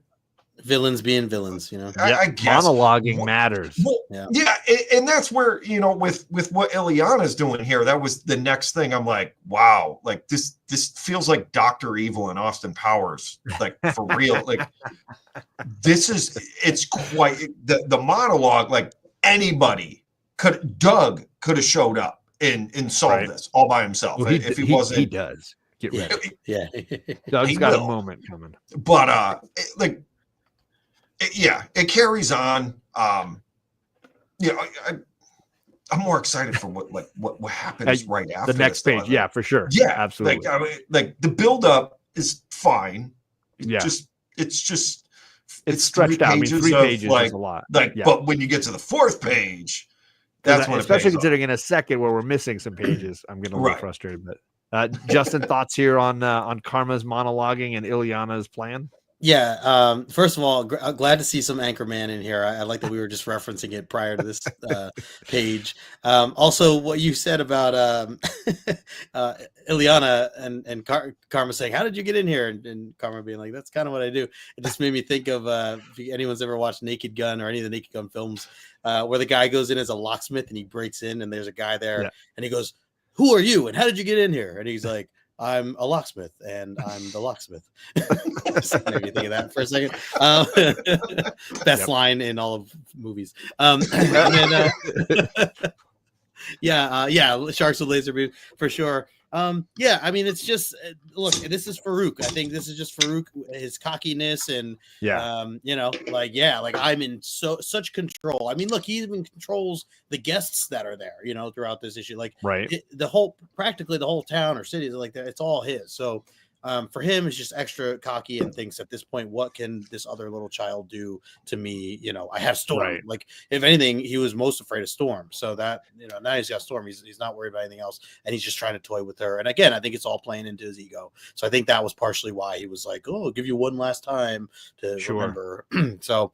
Villains being villains, you know. I guess monologuing matters. Well, yeah, and that's where, you know, with what Ileana's doing here, that was the next thing. I'm like, wow, like this feels like Dr. Evil and Austin Powers, like, for real. Like, it's quite the monologue. Like, Doug could have showed up and solved this all by himself. Well, if he wasn't. He does. Get ready. Yeah, Doug's got a moment coming. But it carries on. I'm more excited for what happens right after the next page. Yeah, for sure. Yeah, absolutely. Like the buildup is fine. Yeah, it's stretched out. I mean, 3 pages is a lot. But when you get to the 4th page, that's when, especially considering in a second where we're missing some pages, I'm getting a little frustrated. But Justin, thoughts here on Karma's monologuing and Ileana's plan? Yeah. First of all, glad to see some Anchorman in here. I like that we were just referencing it prior to this page. Also, what you said about Ileana and Karma saying, "How did you get in here?" And Karma being like, "That's kind of what I do." It just made me think of if anyone's ever watched Naked Gun or any of the Naked Gun films, where the guy goes in as a locksmith and he breaks in and there's a guy there and he goes, "Who are you? And how did you get in here?" And he's like, "I'm a locksmith, and I'm the locksmith." Just made me think of that for a second. Best line in all of movies. And then, sharks with laser beams for sure. I mean, it's just, look, this is Farouk. I think this is just Farouk, his cockiness, and like I'm in such control. I mean, look, he even controls the guests that are there, you know, throughout this issue. Like, practically the whole town or city is like that. It's all his. So for him, it's just extra cocky and thinks at this point, what can this other little child do to me? You know, I have Storm. Right. Like, if anything, he was most afraid of Storm. So that, you know, now he's got Storm. He's not worried about anything else, and he's just trying to toy with her. And again, I think it's all playing into his ego. So I think that was partially why he was like, "Oh, I'll give you one last time to remember." So,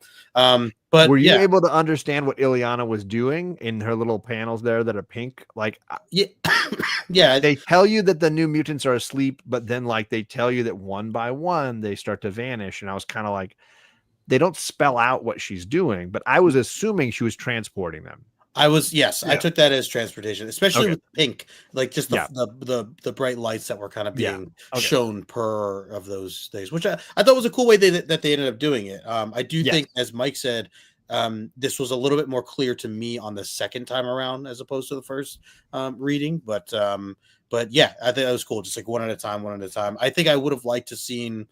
but were you able to understand what Ileana was doing in her little panels there that are pink? Like, yeah, they tell you that the new mutants are asleep, but then, like, they tell you that one by one they start to vanish. And I was kind of like, they don't spell out what she's doing, but I was assuming she was transporting them. I took that as transportation, especially with pink, like just the bright lights that were kind of being shown per of those days, which I thought was a cool way that they ended up doing it. I do think, as Mike said, this was a little bit more clear to me on the second time around as opposed to the first reading. But yeah, I think that was cool. Just like one at a time. I think I would have liked to seen,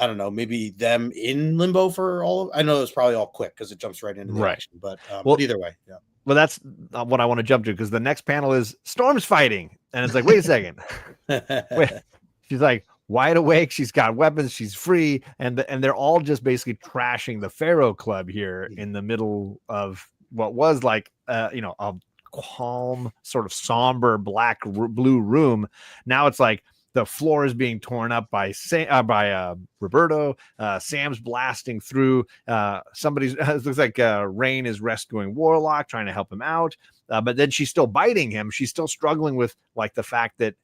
I don't know, maybe them in limbo for all of, I know it's probably all quick because it jumps right into the action, but either way. Yeah. Well, that's what I want to jump to, because the next panel is Storm's fighting. And it's like, wait a second. Wait. She's like wide awake. She's got weapons. She's free. And they're all just basically trashing the Pharaoh Club here in the middle of what was like, a calm, sort of somber blue room. Now it's like the floor is being torn up by Roberto. Sam's blasting through. It looks like Rain is rescuing Warlock, trying to help him out. But then she's still biting him. She's still struggling with like the fact that,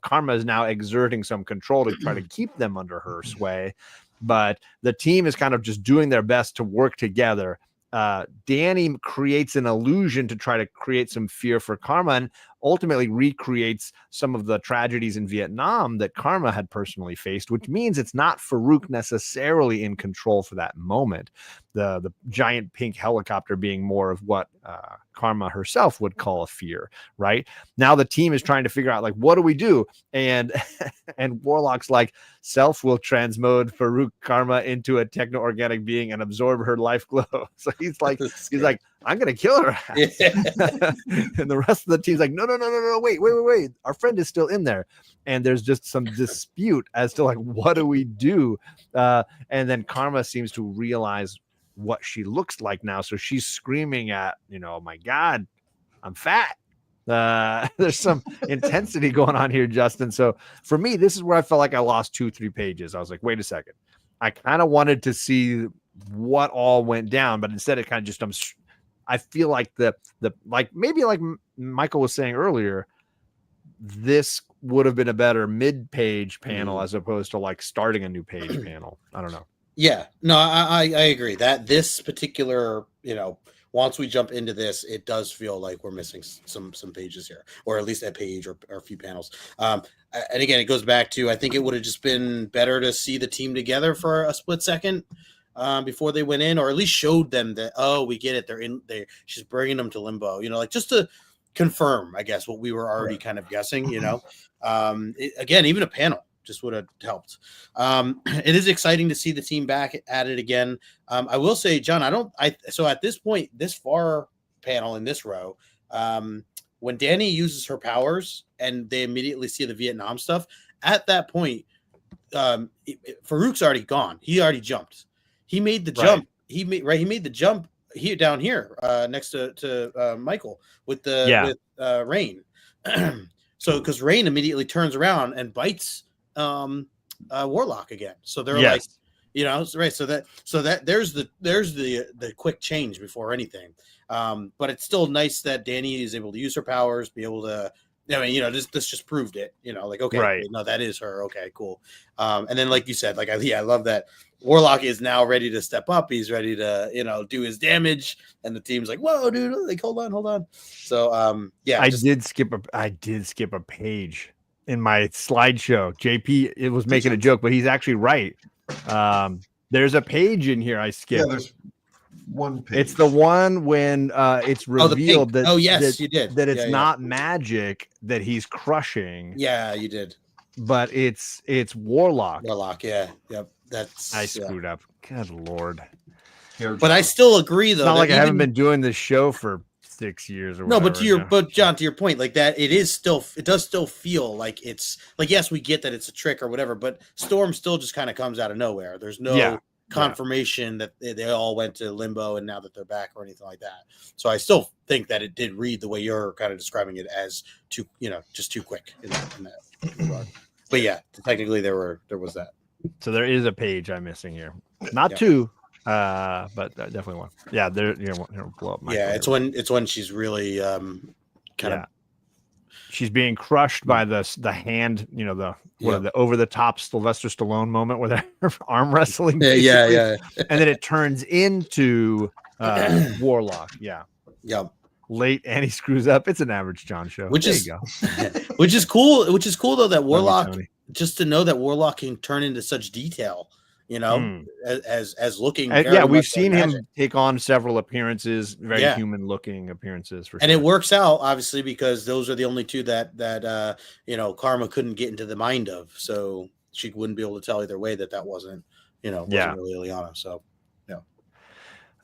Karma is now exerting some control to try to keep them under her sway. But the team is kind of just doing their best to work together. Danny creates an illusion to try to create some fear for Karma, and ultimately recreates some of the tragedies in Vietnam that Karma had personally faced, which means it's not Farouk necessarily in control for that moment. The giant pink helicopter being more of what Karma herself would call a fear, right? Now the team is trying to figure out, like, what do we do? And Warlock's like, Self will transmode Farouk Karma into a techno-organic being and absorb her life glow. So he's like, I'm gonna kill her. Yeah. And the rest of the team's like, no, wait. Our friend is still in there. And there's just some dispute as to like, what do we do? And then Karma seems to realize what she looks like now. So she's screaming at, oh my God, I'm fat. There's some intensity going on here, Justin. So for me, this is where I felt like I lost 2-3 pages. I was like, wait a second. I kind of wanted to see what all went down, but instead it kind of just, I feel like maybe like Michael was saying earlier, this would have been a better mid-page panel as opposed to like starting a new page panel. I don't know. Yeah, no, I agree that this particular, once we jump into this, it does feel like we're missing some pages here, or at least a page or a few panels. And again, it goes back to, I think it would have just been better to see the team together for a split second before they went in, or at least showed them that, oh, we get it. She's bringing them to limbo, like just to confirm, I guess, what we were already kind of guessing, again, even a panel just would have helped. It is exciting to see the team back at it again. I will say, John, so at this point, this far panel in this row, when Danny uses her powers and they immediately see the Vietnam stuff, at that point, Farouk's already gone. He already jumped. He made the jump. He made the jump here down here next to Michael with Rain. So because Rain immediately turns around and bites Warlock again. So they're like, right. So that there's the quick change before anything. But it's still nice that Danny is able to use her powers, be able to. This just proved it. Okay, no, that is her. Okay, cool. And then, like you said, I love that Warlock is now ready to step up. He's ready to, do his damage, and the team's like, "Whoa, dude! Like, hold on." So, I did skip a page in my slideshow. JP, it was making a joke, but he's actually right. There's a page in here I skipped. Yeah, there's one page. It's the one when it's revealed you did. That it's not magic that he's crushing. Yeah, you did. But it's Warlock. Yeah. Yep. I screwed up. Good Lord. But I still agree, though. It's not like I haven't been doing this show for 6 years or whatever. But John, to your point, like that, it does still feel like it's like, yes, we get that it's a trick or whatever, but Storm still just kind of comes out of nowhere. There's no confirmation that they all went to limbo and now that they're back or anything like that. So I still think that it did read the way you're kind of describing it, as too, just too quick in that regard. But yeah, technically there was that. So there is a page I'm missing here. Not two, but definitely one. Yeah, there. Blow up. It's when she's really kind of. She's being crushed by the hand. The over the top Sylvester Stallone moment where they're arm wrestling. Yeah. And then it turns into Warlock. Yeah. Yep. Late and he screws up. It's an average John show. Which is cool though, that Warlock, just to know that Warlock can turn into such detail, as looking. We've seen him take on several appearances, very human looking appearances for sure. And it works out obviously because those are the only two that Karma couldn't get into the mind of, so she wouldn't be able to tell either way that wasn't really Ileana. So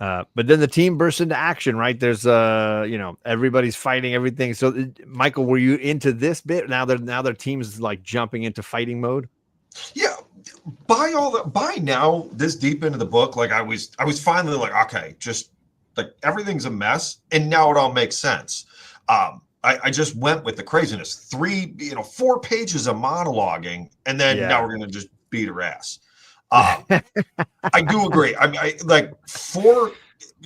but then the team bursts into action, right? There's everybody's fighting everything. So Michael, were you into this bit? Now their team's like jumping into fighting mode. Yeah. By now, this deep into the book, like I was finally like, okay, just like everything's a mess, and now it all makes sense. I just went with the craziness. 4 pages of monologuing, and then now we're going to just beat her ass. I do agree. I like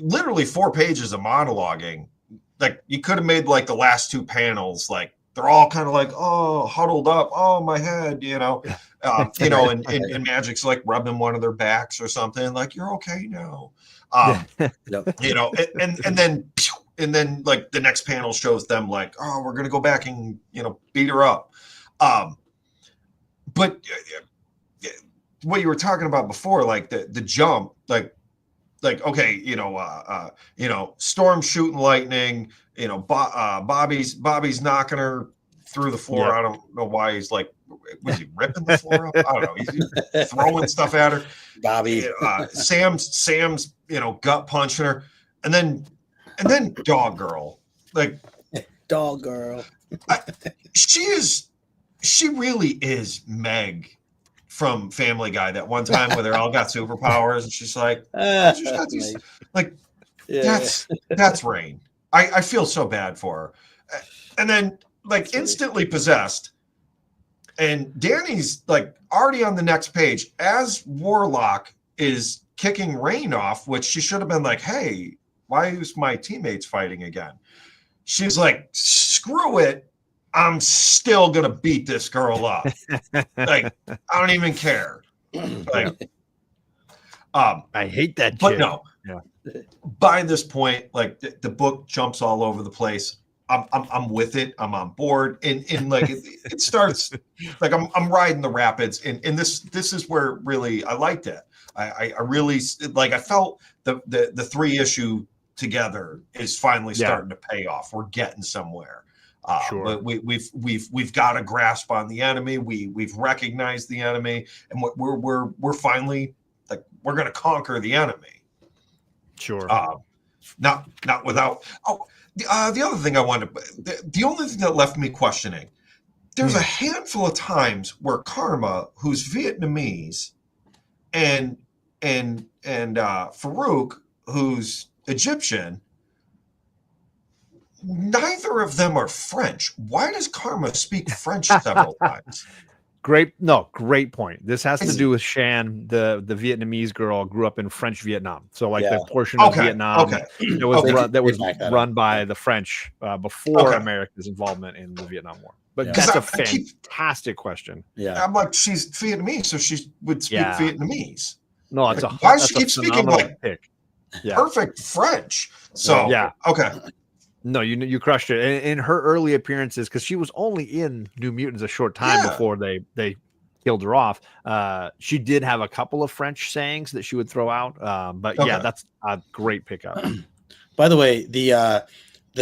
literally 4 pages of monologuing. Like you could have made like the last 2 panels, like they're all kind of like, oh, huddled up. Oh, my head, and Magic's like rubbing one of their backs or something like, you're okay now. And then like the next panel shows them like, oh, we're going to go back and, beat her up. But what you were talking about before, like the jump, like, okay, Storm shooting lightning, Bobby's knocking her through the floor. Yep. I don't know why he's like, was he ripping the floor up? I don't know. He's throwing stuff at her. Bobby, Sam's, gut punching her, and then Dog Girl, like Dog Girl. She really is Meg from Family Guy. That one time where they all got superpowers, and she's like, she's got these, like, that's Rain. I feel so bad for her. And then like instantly possessed. And Danny's like already on the next page as Warlock is kicking Rain off, which she should have been like, hey, why is my teammates fighting again? She's like, screw it. I'm still going to beat this girl up. Like, I don't even care. Like, I hate that. But no. Yeah. By this point, like the book jumps all over the place. I'm with it. I'm on board. And like it starts like I'm riding the rapids. And this is where really I liked it. I really like I felt the 3-issue together is finally starting to pay off. We're getting somewhere. Sure. We've got a grasp on the enemy. We've recognized the enemy, and we're finally like we're going to conquer the enemy. Sure. Not without. Oh, the other thing I wanted. The only thing that left me questioning. There's a handful of times where Karma, who's Vietnamese, and Farouk, who's Egyptian, neither of them are French. Why does Karma speak French several times? Great point. This has to do with Shan, the Vietnamese girl, grew up in French Vietnam. So like the portion of Vietnam that was run by the French before America's involvement in the Vietnam War. But that's a fantastic question. Yeah, I'm like, she's Vietnamese, so she would speak Vietnamese. No, it's like, why does she keep speaking like perfect French? So okay. No, you crushed it. In her early appearances, because she was only in New Mutants a short time before they killed her off. She did have a couple of French sayings that she would throw out. But that's a great pickup. By the way, the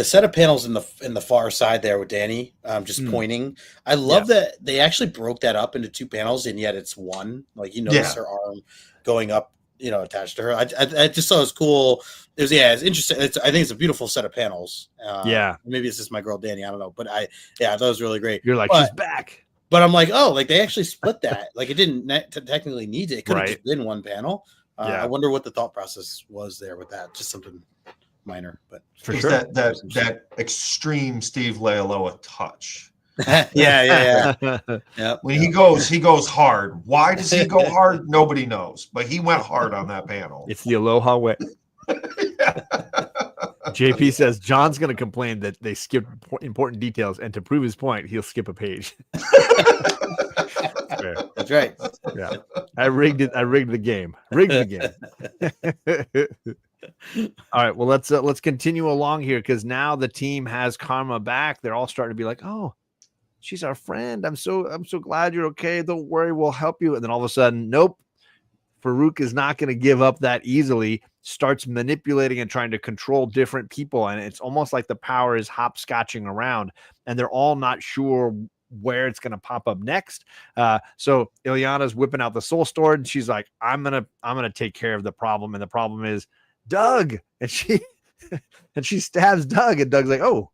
set of panels in the far side there with Danny just pointing. I love that they actually broke that up into 2 panels, and yet it's one. Like you notice her arm going up, attached to her. I just thought it was cool. It's interesting. I think it's a beautiful set of panels. Maybe it's just my girl Danny. I don't know, but I thought it was really great. You're like, she's back. But I'm like, oh, like they actually split that. Like it didn't technically need it. It could have just been one panel. I wonder what the thought process was there with that. Just something minor, but for sure. That extreme Steve Leialoha touch. Yeah. When he goes hard. Why does he go hard? Nobody knows. But he went hard on that panel. It's the Aloha way. JP says John's going to complain that they skipped important details, and to prove his point, he'll skip a page. That's right. Yeah, I rigged the game. All right. Well, let's continue along here because now the team has Karma back. They're all starting to be like, oh, she's our friend. I'm so glad you're okay. Don't worry, we'll help you. And then all of a sudden, nope. Farouk is not going to give up that easily, starts manipulating and trying to control different people. And it's almost like the power is hopscotching around and they're all not sure where it's going to pop up next. So Ilyana's whipping out the soul sword and she's like, I'm going to take care of the problem. And the problem is Doug. And she stabs Doug and Doug's like, oh,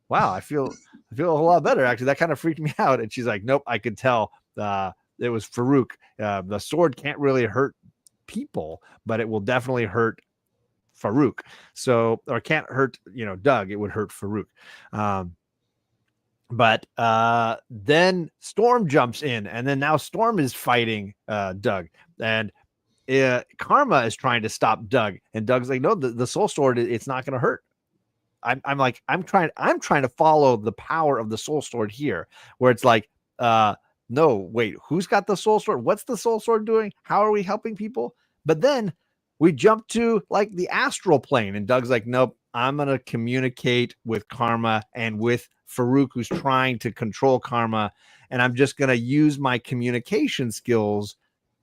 wow, I feel a whole lot better. Actually, that kind of freaked me out. And she's like, nope, I could tell it was Farouk. The sword can't really hurt people, but it will definitely hurt Farouk. So, or can't hurt, Doug. It would hurt Farouk. But then Storm jumps in, and then now Storm is fighting Doug, and Karma is trying to stop Doug, and Doug's like, no, the soul sword, it's not going to hurt. I'm like, I'm trying to follow the power of the soul sword here, where it's like, no, wait, who's got the soul sword? What's the soul sword doing? How are we helping people? But then we jump to like the astral plane, and Doug's like, nope, I'm going to communicate with Karma and with Farouk, who's trying to control Karma. And I'm just going to use my communication skills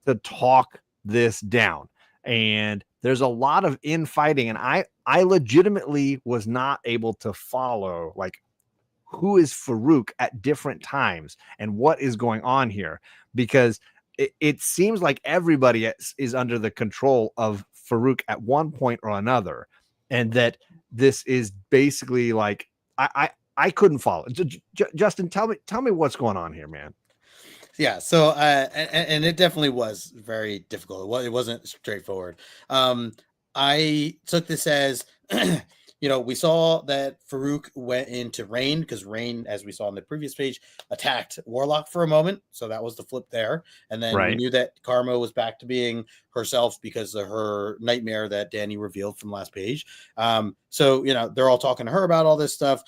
to talk this down. And there's a lot of infighting. And I legitimately was not able to follow like who is Farouk at different times and what is going on here, because it seems like everybody is under the control of Farouk at one point or another. And that this is basically like, I couldn't follow. Justin, tell me what's going on here, man. Yeah. So, and it definitely was very difficult. It wasn't straightforward. I took this as, we saw that Farouk went into Rain because Rain, as we saw on the previous page, attacked Warlock for a moment. So that was the flip there. And then we knew that Karma was back to being herself because of her nightmare that Danny revealed from last page. So, they're all talking to her about all this stuff.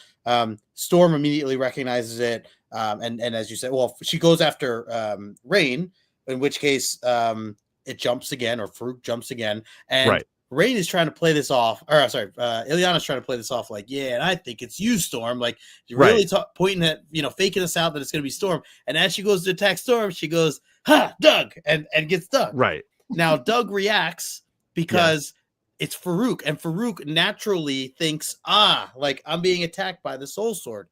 Storm immediately recognizes it. And as you said, well, she goes after Rain, in which case it jumps again, or Farouk jumps again. And Rain is trying to play this off, or sorry, Ileana's trying to play this off like, yeah, and I think it's you, Storm. Like, you're really pointing at, faking us out that it's going to be Storm. And as she goes to attack Storm, she goes, ha, Doug, and gets Doug. Right. Now, Doug reacts because it's Farouk, and Farouk naturally thinks, like, I'm being attacked by the soul sword.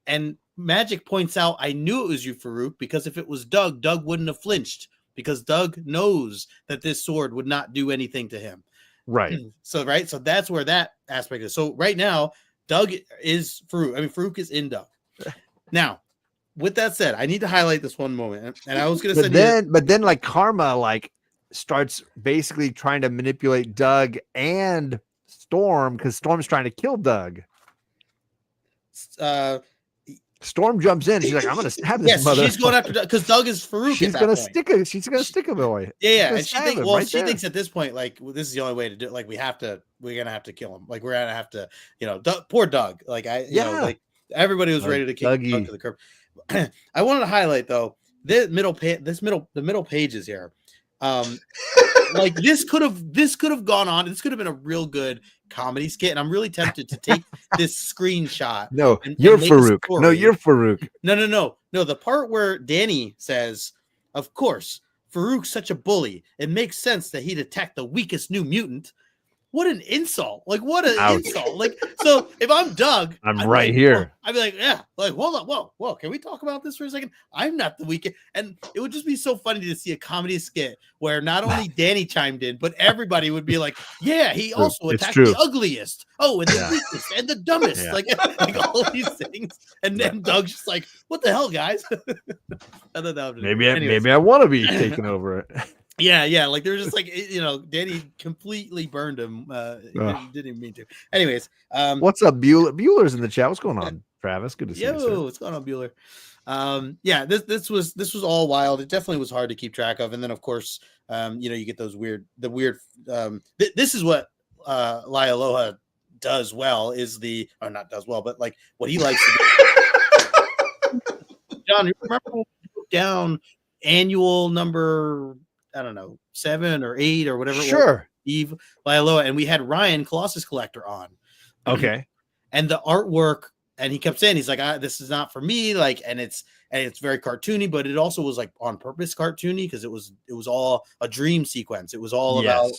And Magic points out, I knew it was you, Farouk, because if it was Doug, Doug wouldn't have flinched, because Doug knows that this sword would not do anything to him. Right. So that's where that aspect is. So right now, Doug is Farouk. I mean, Farouk is in Doug. Now, with that said, I need to highlight this one moment. And I was going to say, but then like Karma like starts basically trying to manipulate Doug and Storm, because Storm's trying to kill Doug. Storm jumps in. She's like, I'm going to stab this mother. She's going after Doug because Doug is Farouk. She's going to stick a boy. Yeah. And she thinks at this point, like, this is the only way to do it. Like, we're going to have to kill him. Like, we're going to have to, Doug, poor Doug. Like, like everybody was ready to kick Doug to the curb. I wanted to highlight though, the middle pages here. Like this could have gone on. This could have been a real good comedy skit, and I'm really tempted to take this screenshot. No, you're Farouk. No, you're Farouk. No. The part where Danny says, "Of course, Farouk's such a bully. It makes sense that he'd attack the weakest new mutant." What an insult! Like, what an insult! Like, so if I'm Doug, I'm right here. I'd be like, yeah, like, hold on, whoa, can we talk about this for a second? I'm not the weakest, and it would just be so funny to see a comedy skit where not only Danny chimed in, but everybody would be like, yeah, he also attacked the ugliest, and the weakest, and the dumbest, like all these things, and then Doug's just like, what the hell, guys? I thought that maybe I want to be taking over it. Yeah. Like they're just like, Danny completely burned him. Didn't even mean to. Anyways, what's up, Bueller? Bueller's in the chat. What's going on, Travis? Good to see you. Sir. What's going on, Bueller? This was all wild. It definitely was hard to keep track of. And then of course, you get those weird. This is what Leialoha does well. Not does well, but like what he likes to do. John, you remember when we broke down annual number? I don't know, 7 or 8 or whatever. Sure. Eve Leialoha, and we had Ryan Colossus Collector on. Okay. And the artwork, and he kept saying, he's like, this is not for me. Like, and it's very cartoony, but it also was like on purpose cartoony because it was all a dream sequence. It was all about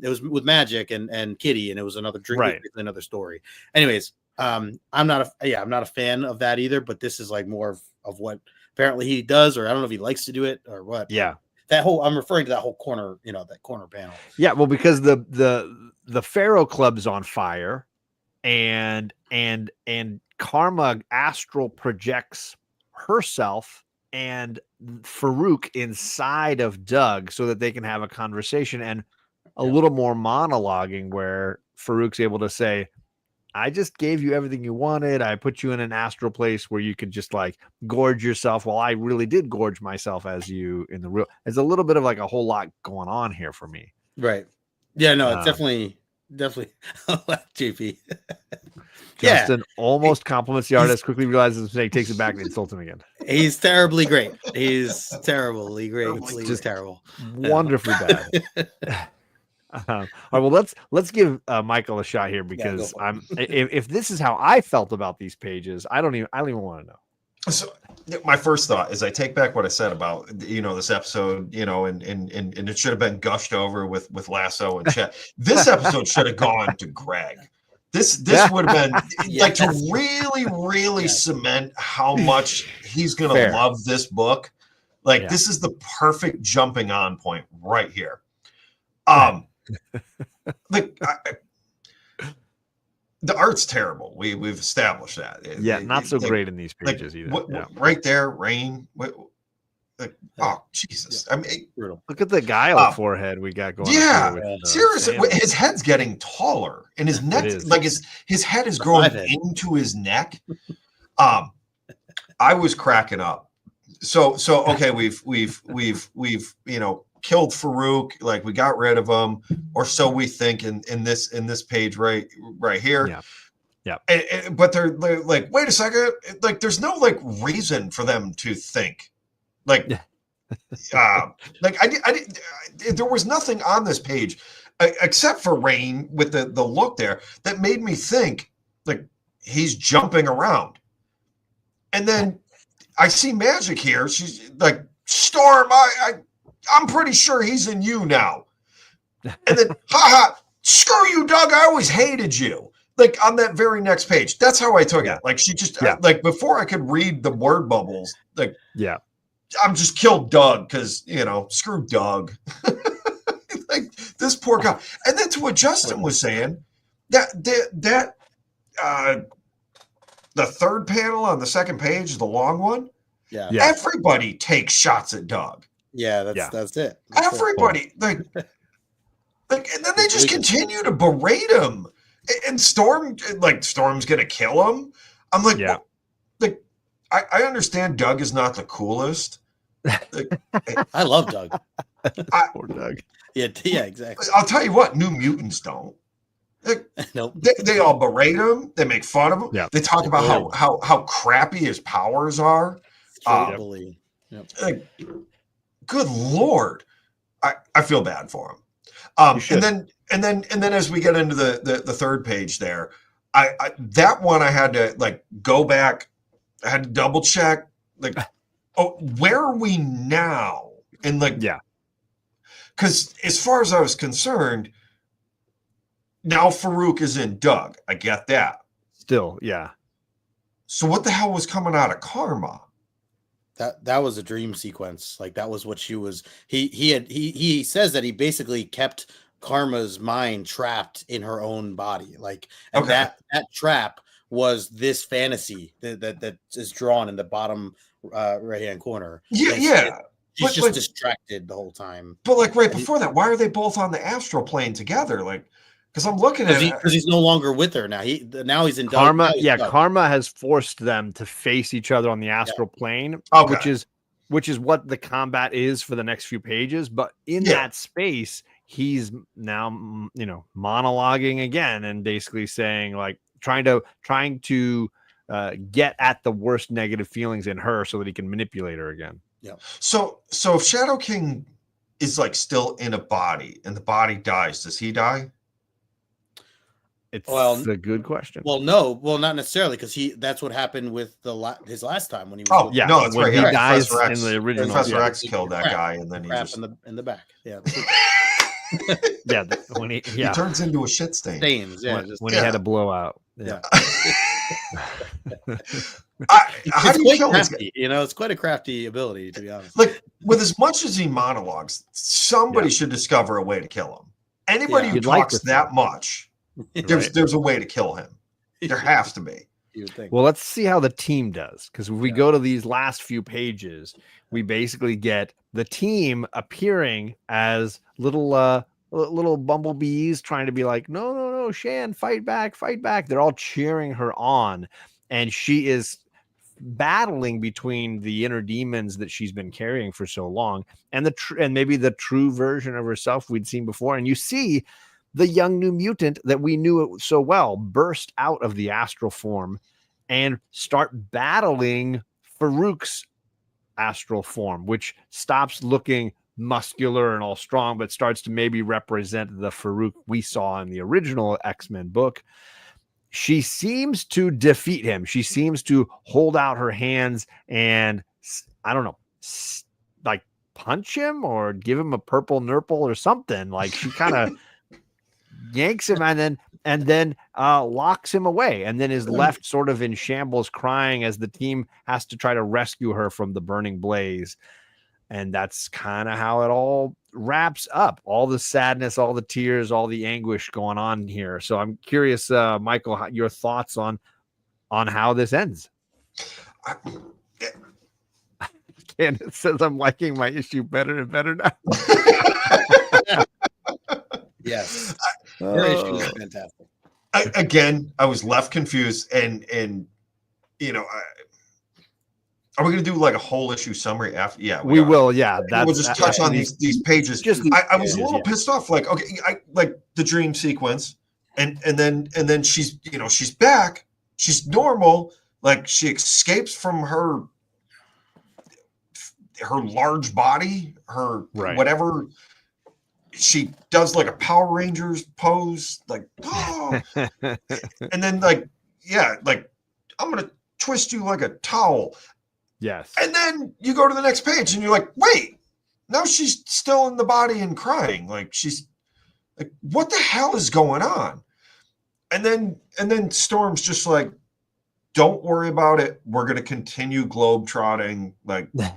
it was with Magic and Kitty, and it was another dream, another story. Anyways, I'm not a fan of that either, but this is like more of what apparently he does, or I don't know if he likes to do it or what. Yeah. I'm referring to that whole corner, that corner panel. Yeah, well, because the Pharaoh Club's on fire, and Karma astral projects herself and Farouk inside of Doug so that they can have a conversation and a little more monologuing where Farouk's able to say, I just gave you everything you wanted. I put you in an astral place where you could just like gorge yourself. Well, I really did gorge myself as you in the real. There's a little bit of like a whole lot going on here for me. Right. Yeah, no, it's definitely JP. Justin almost compliments the artist, quickly realizes his mistake, takes it back, and insults him again. He's terribly great. He's terribly great. Just terrible. Wonderfully bad. All right, well, let's give Michael a shot here because if this is how I felt about these pages, I don't even want to know. So my first thought is I take back what I said about this episode, and it should have been gushed over with Lasso and Chet. This episode should have gone to Greg. This would have been like to really cement how much he's gonna love this book. Like this is the perfect jumping on point right here. The art's terrible. We've established that. Not so great in these pages either. Right there, Rain. Oh Jesus! I mean, look at the guile forehead we got going. Yeah, seriously, his head's getting taller, and his neck, like his head is growing into his neck. I was cracking up. So okay, we've killed Farouk, like we got rid of him, or so we think in this page right here. Yeah. But they're like, wait a second, like there's no like reason for them to think. Like, there was nothing on this page except for Rain with the look there that made me think like he's jumping around. And then I see Magic here. She's like, Storm, I'm pretty sure he's in you now. And then, screw you, Doug. I always hated you. Like on that very next page. That's how I took it. Like she just like before I could read the word bubbles, like I'm just killed Doug because screw Doug. Like this poor guy. And then to what Justin was saying, that the third panel on the second page, the long one. Yeah. Everybody takes shots at Doug. Yeah, that's it. Everybody like, and then they just continue to berate him. And Storm's gonna kill him. I'm like, I understand Doug is not the coolest. Like, I love Doug. Poor Doug. Yeah, exactly. I'll tell you what, New Mutants don't. Like, nope. They all berate him. They make fun of him. Yeah. They talk about how crappy his powers are. Totally. Like, good Lord, I feel bad for him. And then as we get into the third page there, I that one I had to like go back. I had to double check. Like, where are we now? And like, because as far as I was concerned, now Farouk is in Doug. I get that. Still, yeah. So what the hell was coming out of Karma? That was a dream sequence. Like that was what she was. He says that he basically kept Karma's mind trapped in her own body. Like, and that trap was this fantasy that is drawn in the bottom right hand corner. Yeah. She's just distracted the whole time. But like right before that, why are they both on the astral plane together? Like, because I'm looking at because he's no longer with her now. He's in Karma. Doug. Karma has forced them to face each other on the astral plane, which is what the combat is for the next few pages. But in that space, he's now monologuing again and basically saying like trying to get at the worst negative feelings in her so that he can manipulate her again. Yeah. So if Shadow King is like still in a body and the body dies, does he die? It's a good question. Well, no, not necessarily because that's what happened with his last time when he was. Oh, yeah, no, that's right. He dies in the original. Professor X killed that guy, and then he just in the back. Yeah, he turns into a shit stain. When he had a blowout. Yeah. How do you kill this guy? It's quite a crafty ability, to be honest. Like with as much as he monologues, somebody should discover a way to kill him. Anybody who talks that much. There's a way to kill him. There has to be. You would think. Well, let's see how the team does. Because if we go to these last few pages, we basically get the team appearing as little little bumblebees trying to be like, no, no, no, Shan, fight back, fight back. They're all cheering her on, and she is battling between the inner demons that she's been carrying for so long, and and maybe the true version of herself we'd seen before. And you see the young new mutant that we knew so well burst out of the astral form and start battling Farouk's astral form, which stops looking muscular and all strong, but starts to maybe represent the Farouk we saw in the original X-Men book. She seems to defeat him. She seems to hold out her hands and, I don't know, like punch him or give him a purple nurple or something. Like she kind of yanks him and then locks him away, and then is left sort of in shambles, crying as the team has to try to rescue her from the burning blaze. And that's kind of how it all wraps up. All the sadness, all the tears, all the anguish going on here. So I'm curious, Michael, your thoughts on how this ends. Candace says I'm liking my issue better and better now. Yes, your issue is fantastic. I was left confused, and you know, are we going to do like a whole issue summary after? Yeah, we will. Yeah, we'll just touch on these pages. I was a little pissed off. Like, okay, I like the dream sequence, and then she's, you know, she's back. She's normal. Like she escapes from her large body, her whatever. She does like a Power Rangers pose, like, oh, and then like, yeah, like I'm gonna twist you like a towel. Yes. And then you go to the next page and you're like, wait, now she's still in the body and crying. Like she's like, what the hell is going on? And then Storm's just like, don't worry about it. We're going to continue globetrotting. Like we've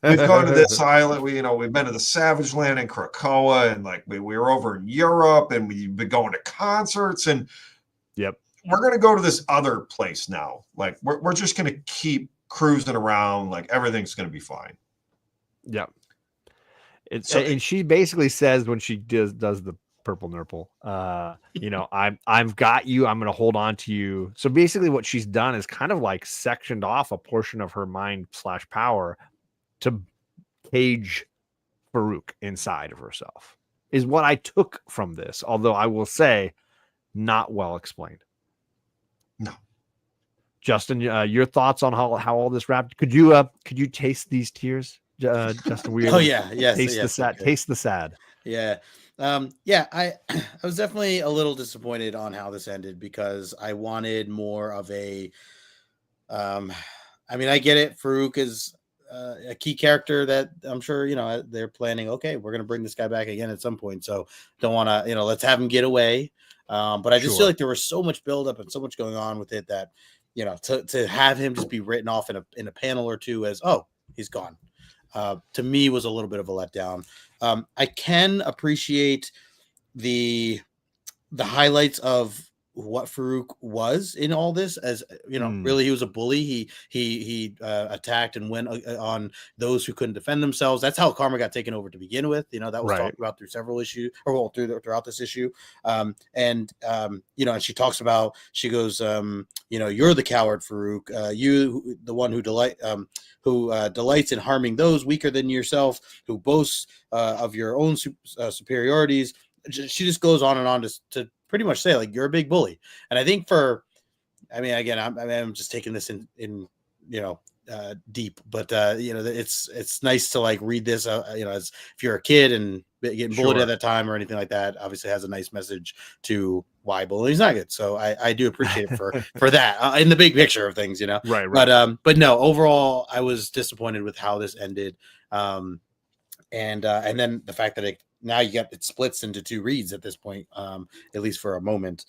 gone to this island. We've been to the Savage Land in Krakoa, and like we were over in Europe, and we've been going to concerts, and yep, we're going to go to this other place now. Like we're just going to keep cruising around, like everything's going to be fine. Yep. And she basically says when she does the purple nurple, I've got you, I'm going to hold on to you. So basically what she's done is kind of like sectioned off a portion of her mind / power to cage Farouk inside of herself, is what I took from this. Although I will say, not well explained. No. Justin, your thoughts on how all this wrapped? Could you taste these tears, Justin? Oh yeah, yes. Taste the sad. Okay. Taste the sad. Yeah, I was definitely a little disappointed on how this ended, because I wanted more of a. I mean, I get it. Farouk is a key character that I'm sure they're planning. Okay, we're gonna bring this guy back again at some point, so don't want to let's have him get away. But I just feel like there was so much buildup and so much going on with it that. To have him just be written off in a panel or two as, oh, he's gone, to me was a little bit of a letdown. I can appreciate the highlights of what Farouk was in all this, as really he was a bully. He attacked and went on those who couldn't defend themselves. That's how Karma got taken over to begin with. That was talked about through several issues, throughout this issue. And she talks about, she goes, you're the coward, Farouk. You, the one who delights in harming those weaker than yourself, who boasts of your own superiorities. She just goes on and on to pretty much say, like, you're a big bully. And I think I'm just taking this in deep, but it's nice to like read this, as if you're a kid and getting bullied at that time or anything like that, obviously has a nice message to why bullying is not good. So I do appreciate it for that in the big picture of things, Right. But no, overall, I was disappointed with how this ended. And then the fact that it splits into two reads at this point, at least for a moment.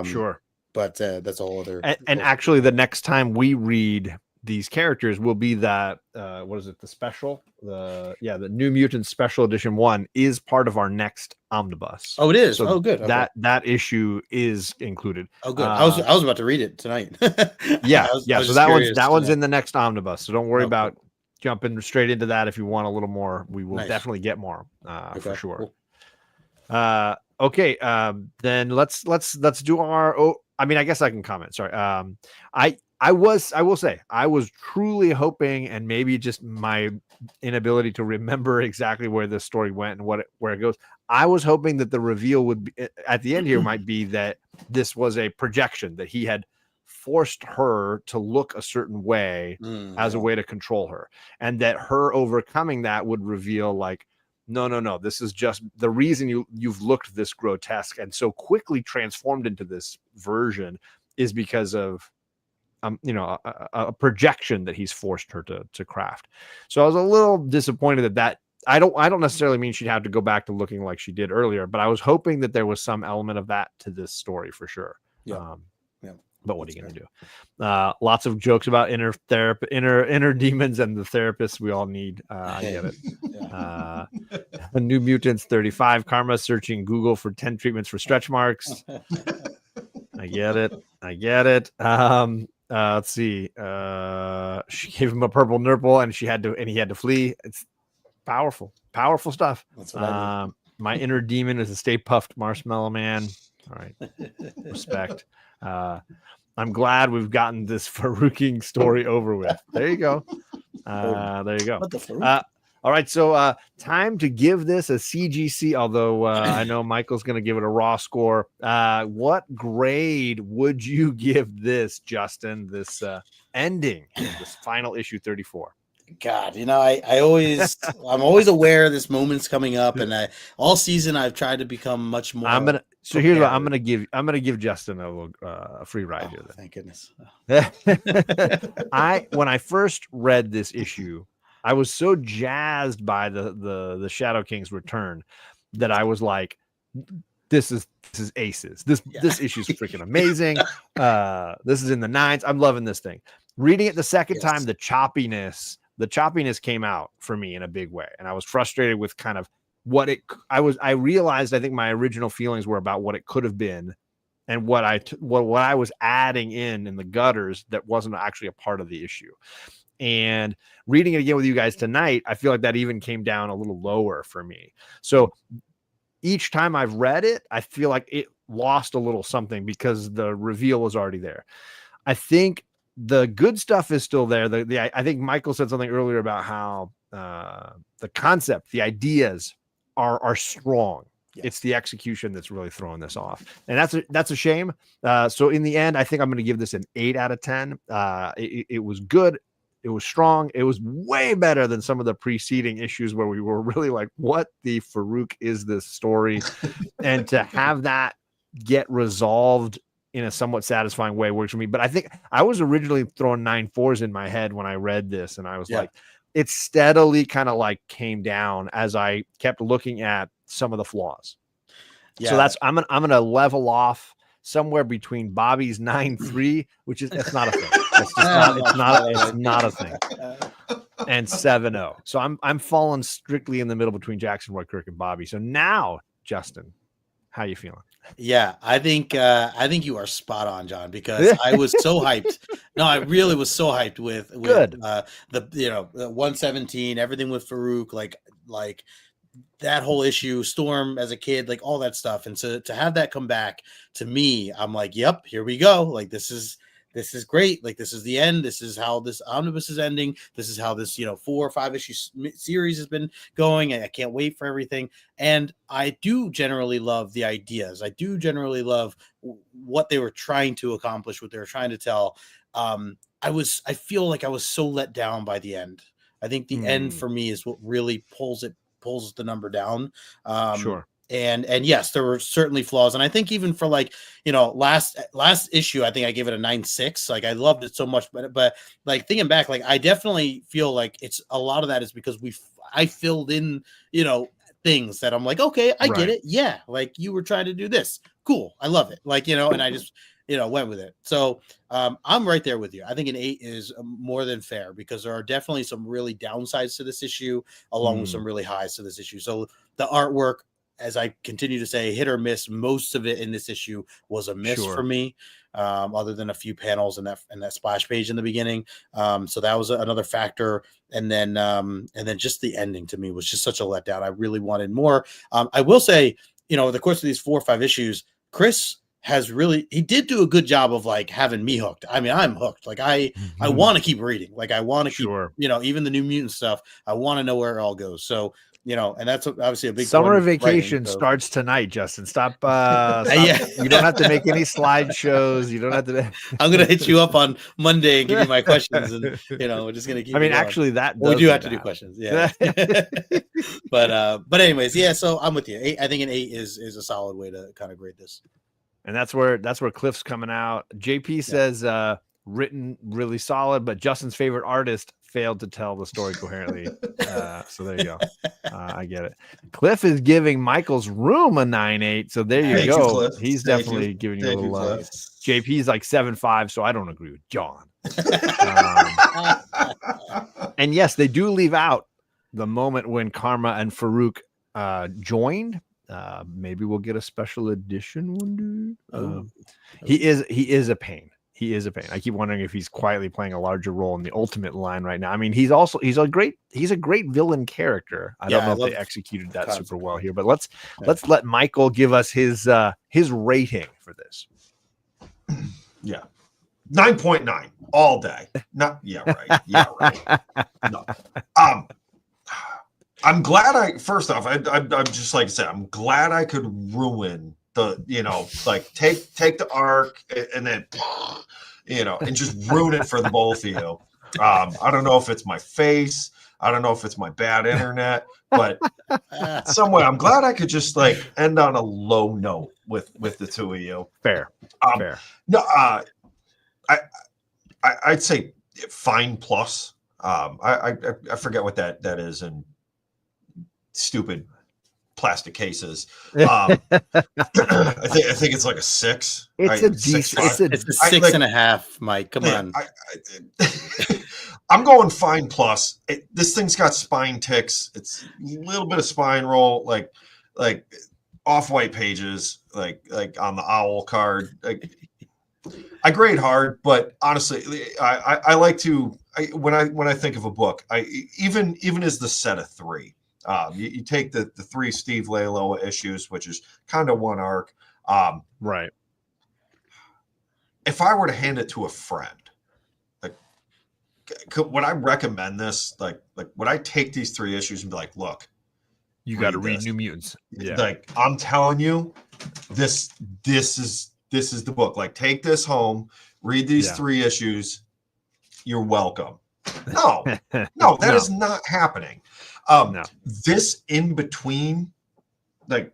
Sure. But that's a whole other. And actually, the next time we read these characters will be that what is it? The special, the New Mutants Special Edition 1 is part of our next omnibus. Oh, it is. So oh, good. Okay. That issue is included. Oh, good. I was about to read it tonight. Yeah. So that one's in the next omnibus. So don't worry about jumping straight into that. If you want a little more, we will definitely get more for sure. Cool. Okay. Then let's do our. Oh, I mean, I guess I can comment. Sorry. I will say I was truly hoping, and maybe just my inability to remember exactly where this story went and where it goes. I was hoping that the reveal would be at the end here might be that this was a projection, that he had forced her to look a certain way as a way to control her, and that her overcoming that would reveal like, no, this is just the reason you've looked this grotesque and so quickly transformed into this version is because of a projection that he's forced her to craft. So I was a little disappointed that I don't necessarily mean she'd have to go back to looking like she did earlier, but I was hoping that there was some element of that to this story for sure. Yeah. But what are you going to do? Lots of jokes about inner demons and the therapists we all need. I get it. New Mutants 35. Karma searching Google for 10 treatments for stretch marks. I get it. Let's see. She gave him a purple nurple and he had to flee. It's powerful stuff. That's what I mean. My inner demon is a Stay Puffed Marshmallow Man. All right. Respect. I'm glad we've gotten this Farouking story over with. There you go. There you go. What the Farouk? All right, so time to give this a CGC, although I know Michael's going to give it a raw score. What grade would you give this, Justin, this ending, this final issue 34? God, I'm always aware this moment's coming up, and all season I've tried to become much more. Here's what I'm gonna give Justin a free ride here. Then. Thank goodness. When I first read this issue, I was so jazzed by the Shadow King's return that I was like, this is aces. This issue's freaking amazing. This is in the 9s. I'm loving this thing. Reading it the second time, the choppiness came out for me in a big way, and I was frustrated with kind of I realized, I think my original feelings were about what it could have been and what I was adding in the gutters that wasn't actually a part of the issue. And reading it again with you guys tonight, I feel like that even came down a little lower for me. So each time I've read it, I feel like it lost a little something because the reveal was already there. I think the good stuff is still there. I think Michael said something earlier about how the concept, the ideas are strong. Yes. It's the execution that's really throwing this off, and that's a shame. So in the end, I think I'm going to give this an 8 out of 10. It was good. It was strong. It was way better than some of the preceding issues where we were really like, what the Farouk is this story? And to have that get resolved in a somewhat satisfying way works for me. But I think I was originally throwing 9.4s in my head when I read this, and I was like, it steadily kind of like came down as I kept looking at some of the flaws. So I'm gonna level off somewhere between Bobby's 9.3, which is it's not a thing. It's not a thing. And 7.0. So I'm falling strictly in the middle between Jackson, Roykirk, and Bobby. So now, Justin, how you feeling? Yeah, I think you are spot on, John, because I was so hyped. No, I really was so hyped with the 117, everything with Farouk, like that whole issue, Storm as a kid, like all that stuff. And so to have that come back to me, I'm like, yep, here we go. Like this is great. Like this is the end. This is how this omnibus is ending. This is how this 4 or 5 issue series has been going. And I can't wait for everything. And I do generally love the ideas. I do generally love what they were trying to accomplish, what they were trying to tell. I feel like I was so let down by the end. I think the end for me is what really pulls the number down. Sure. And yes, there were certainly flaws. And I think even for last issue, I think I gave it a 9.6. Like I loved it so much, but like thinking back, like I definitely feel like it's a lot of that is because I filled in, things that I'm like, okay, I get it. Yeah. Like you were trying to do this. Cool. I love it. Like, and I just, went with it. So I'm right there with you. I think an 8 is more than fair because there are definitely some really downsides to this issue along with some really highs to this issue. So the artwork, as I continue to say, hit or miss. Most of it in this issue was a miss for me, other than a few panels and that splash page in the beginning. So that was another factor. And then just the ending to me was just such a letdown. I really wanted more. I will say, the course of these 4 or 5 issues, Chris he did do a good job of like having me hooked. I mean, I'm hooked. Like I want to keep reading. Like I want to keep, even the New Mutant stuff. I want to know where it all goes. So, and that's obviously a big summer vacation starts tonight, Justin. Stop. You don't have to make any slideshows. You don't have to. I'm going to hit you up on Monday and give you my questions. And, we're just going to keep actually we do have to do questions. Yeah. But anyways, yeah. So I'm with you. I think an 8 is a solid way to kind of grade this. And that's where Cliff's coming out. JP says written really solid, but Justin's favorite artist failed to tell the story coherently. So there you go. I get it. Cliff is giving Michael's Room a 9.8. So there you go. He's definitely giving you a little love. JP's like 7.5, so I don't agree with John. And yes, they do leave out the moment when Karma and Farouk joined. Maybe we'll get a special edition one day. He is a pain. He is a pain. I keep wondering if he's quietly playing a larger role in the Ultimate line right now. I mean, he's a great villain character. I don't know if they executed that super well here, but let's let Michael give us his rating for this. Yeah. 9.9 all day. Right. Yeah, right. No. I'm glad first off, I'm just like I said, I'm glad I could ruin the, like take the arc and then, and just ruin it for the both of you. I don't know if it's my face. I don't know if it's my bad internet, but some way I'm glad I could just like end on a low note with the two of you. Fair. Fair. No, I'd say fine plus. I forget what that is in stupid plastic cases. I think it's like a 6. It's a decent. It's a 6.5, Mike. Come on. I'm going fine plus. This thing's got spine ticks. It's a little bit of spine roll, like off-white pages, like on the owl card. I grade hard, but honestly, I like to when I think of a book, even as the set of 3. You take the 3 Steve Leialoha issues, which is kind of one arc. Right. If I were to hand it to a friend, would I recommend this? Like would I take these 3 issues and be like, look, you got to read New Mutants. Yeah. Like I'm telling you, this is the book. Like take this home, read these 3 issues. You're welcome. No, that is not happening. This in between, like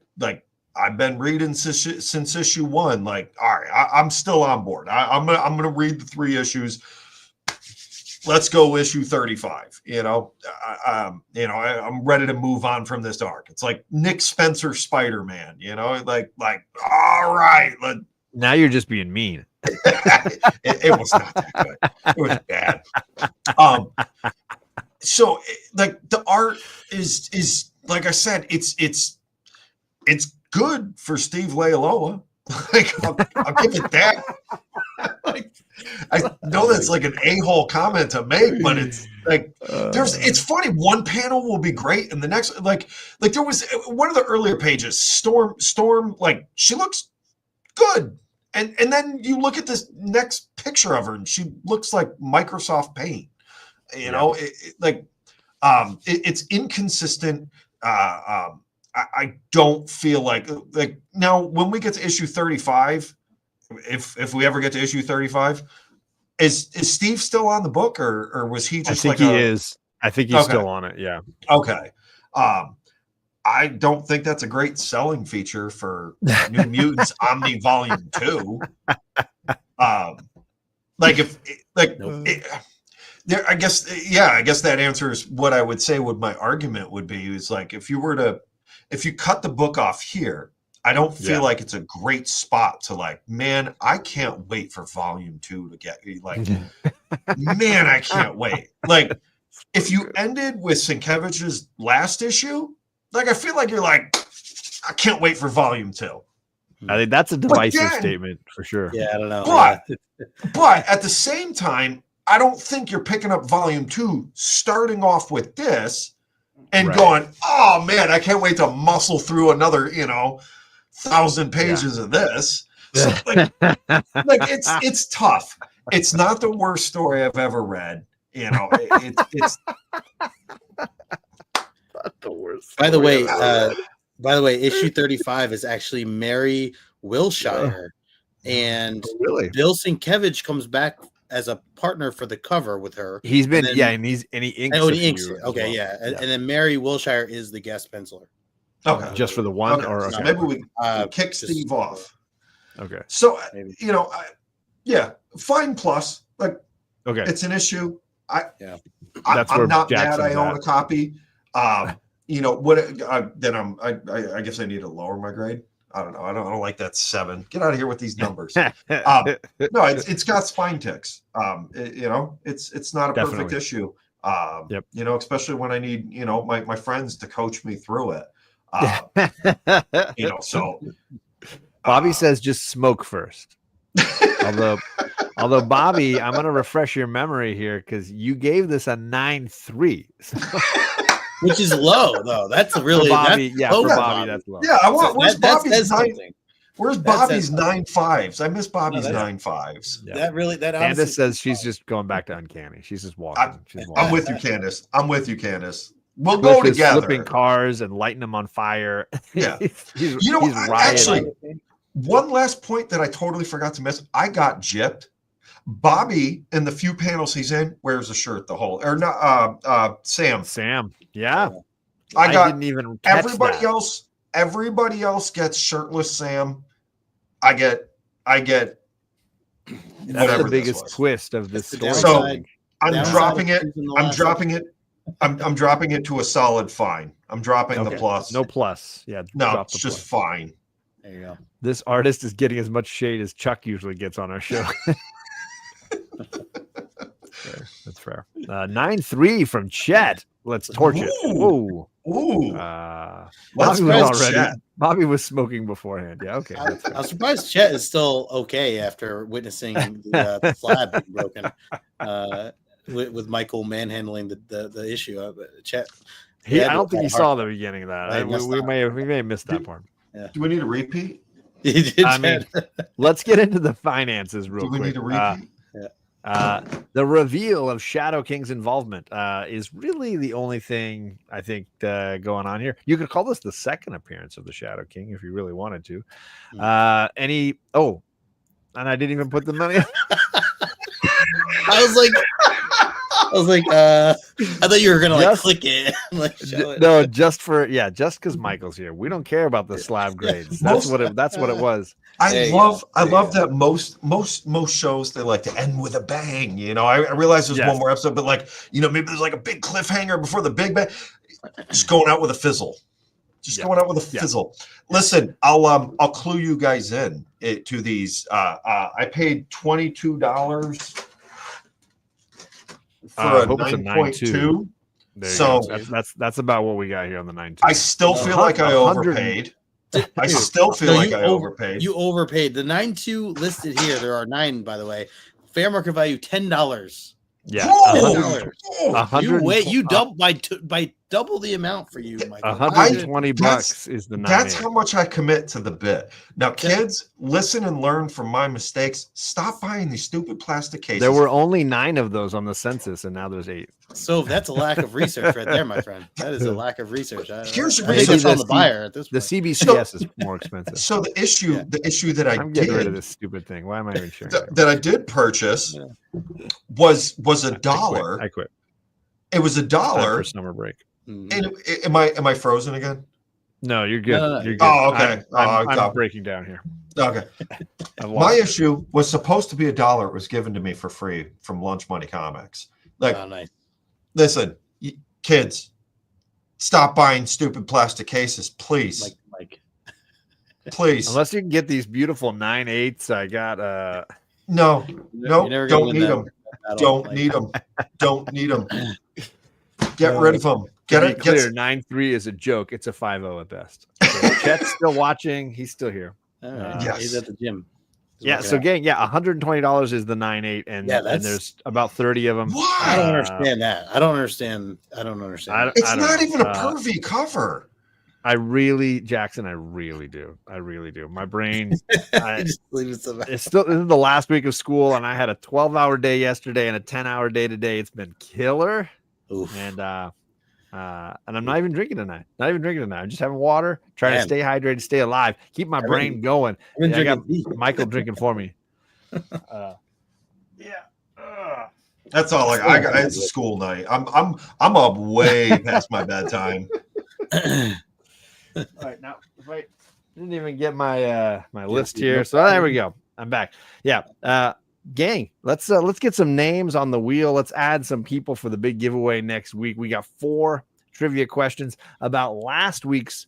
I've been reading since issue 1. Like, all right, I'm still on board. I'm gonna read the 3 issues. Let's go issue 35. I'm ready to move on from this arc. It's like Nick Spencer Spider-Man. Like all right. Now you're just being mean. It was not that good. It was bad. So like the art is like I said, it's good for Steve Leialoha. Like I'll give it that. Like I know that's like an a-hole comment to make, but it's like it's funny. One panel will be great, and the next like there was one of the earlier pages. Storm, like she looks good, and then you look at this next picture of her, and she looks like Microsoft Paint. It's inconsistent. I don't feel like now when we get to issue 35, if we ever get to issue 35, is Steve still on the book or was he just? I think he is. I think he's still on it. Yeah. Okay. I don't think that's a great selling feature for New Mutants Omni Volume 2. I guess that answers what I would say. What my argument would be is like if you cut the book off here, I don't feel like it's a great spot to like, man, I can't wait for volume 2 to get like, man, I can't wait. Like if you ended with Sienkiewicz's last issue, like I feel like you're like, I can't wait for volume 2. I think that's a divisive statement for sure. Yeah, I don't know. But at the same time, I don't think you're picking up volume 2, starting off with this and going, oh man, I can't wait to muscle through another, 1,000 pages of this. So, like it's tough. It's not the worst story I've ever read. You know, it's Not the worst. By the way, issue 35 is actually Mary Wilshire, and Really? Bill Sienkiewicz comes back as a partner for the cover with her. He's been, and then, and he inks. he a few inks it. as Okay, well. yeah. And then Mary Wilshire is the guest penciler. okay. Just for the one, Okay, or so okay. maybe we kick just- Steve off. Okay. So Maybe. you know, fine plus. Like Okay. it's an issue. That's where I'm not Jackson's mad I own at. a copy. You know what? Then I guess I need to lower my grade. I don't know. I don't like that 7. Get out of here with these numbers. No, it's got spine ticks. You know, it's not a perfect Definitely. issue. Yep. You know, especially when I need, you know, my friends to coach me through it. You know, so Bobby says just smoke first. Although Bobby, I'm gonna refresh your memory here because you gave this a 9.3. Which is low, though. That's really for Bobby. that's Yeah, low for for Bobby, that's low. yeah, I want. So Where's that Bobby's says 9? something. Where's That Bobby's says 9.5s? I miss Bobby's that's- 9.5s. Yeah. That honestly Candace says she's just going back to Uncanny. She's just walking. She's walking. I'm with you, Candace. I'm with you, Candace. We'll Cliff go is together. flipping cars and lighting them on fire. Yeah. he's You know, he's rioting. actually, one last point that I totally forgot to miss. I got gypped. Bobby, in the few panels he's in, wears a shirt the whole, or not. Sam. Yeah. I got didn't even catch everybody that. else. Everybody else gets shirtless Sam. I get That's whatever the this biggest was. twist of this It's the story. downside. I'm Downside dropping of it. choosing the I'm last dropping it. I'm dropping it to a solid fine. I'm dropping the Okay. plus. No plus. Yeah. No, drop it's the just plus. fine. There you go. This artist is getting as much shade as Chuck usually gets on our show. That's fair. 9.3 from Chet. Let's torch it. Ooh. Whoa. Ooh, Bobby let's was go, already. Chet. Bobby was smoking beforehand. Yeah. Okay. That's fair. I'm surprised Chet is still okay after witnessing the slab being broken with Michael manhandling the issue. Chet, I don't think he saw the beginning of I that. missed We that. may have missed that part. Do we need a repeat? he did. I mean, let's get into the finances real Do we quick. need a repeat? The reveal of Shadow King's involvement is really the only thing I think going on here. You could call this the second appearance of the Shadow King if you really wanted to. And I didn't even put the money. I was like, I thought you were gonna like click it. Like, show it. No, just because Michael's here. We don't care about the slab grades. That's what it was. There you I go. love that most shows they like to end with a bang. You know, I realize there's Yes. one more episode, but like, you know, maybe there's like a big cliffhanger before the big bang. Just going out with a fizzle. Going out with a fizzle. Listen, I'll clue you guys in to these. I paid $22 for I a hope it's a 9.2. There you So- go. That's about what we got here on the 9.2. I still feel like I 100 overpaid. I still feel like I overpaid. You overpaid. The 9.2 listed here. There are 9, by the way. Fair market value $10. Yeah, $10. You double by double the amount for you, Michael. $120 is the 9.8. That's how much I commit to the bit. Now, kids, listen and learn from my mistakes. Stop buying these stupid plastic cases. There were only 9 of those on the census, and now there's 8. So that's a lack of research right there, my friend. That is a lack of research. Here's the I think research it's on on the the- buyer at this The point. CBCS is more expensive. So the issue that I I'm getting rid of did this stupid thing. Why am I even sharing? that I did purchase was $1. I quit. It was Time for $1. summer break. Mhm. And am I frozen again? No, you're good. No. You're good. Oh, okay. I'm God. breaking down here. Okay. I've My lost it. issue was supposed to be $1. It was given to me for free from Lunch Money Comics. Like, Oh, nice. listen, kids, stop buying stupid plastic cases, please. Mike. Please. Unless you can get these beautiful 9.8s, I got No, You're never gonna don't win need that them. battle, Don't Mike. need them. Don't need them. Get rid of them. to Get be it. clear, 9.3 is a joke. It's a 5.0 at best. So Chet's still watching. He's still here. All right. Yes. He's at the gym. He's Yeah. working So out. gang, $120 is the 9.8, and Yeah, and that's- there's about 30 of them. Why? I don't understand that. I don't understand. I It's don't not know. even a pervy cover. Jackson, I really do. My brain, Just leave it to that. this is the last week of school, and I had a 12-hour day yesterday and a 10-hour day today. It's been killer. Oof. And I'm not even drinking tonight. I'm just having water, trying to stay hydrated, stay alive, keep my brain going. I got Michael drinking for me. That's all I got. It's a school night. I'm up way past my bedtime. All right, now wait, didn't even get my my list here. So there we go. I'm back. Yeah. Gang, let's get some names on the wheel. Let's add some people for the big giveaway next week. We got 4 trivia questions about last week's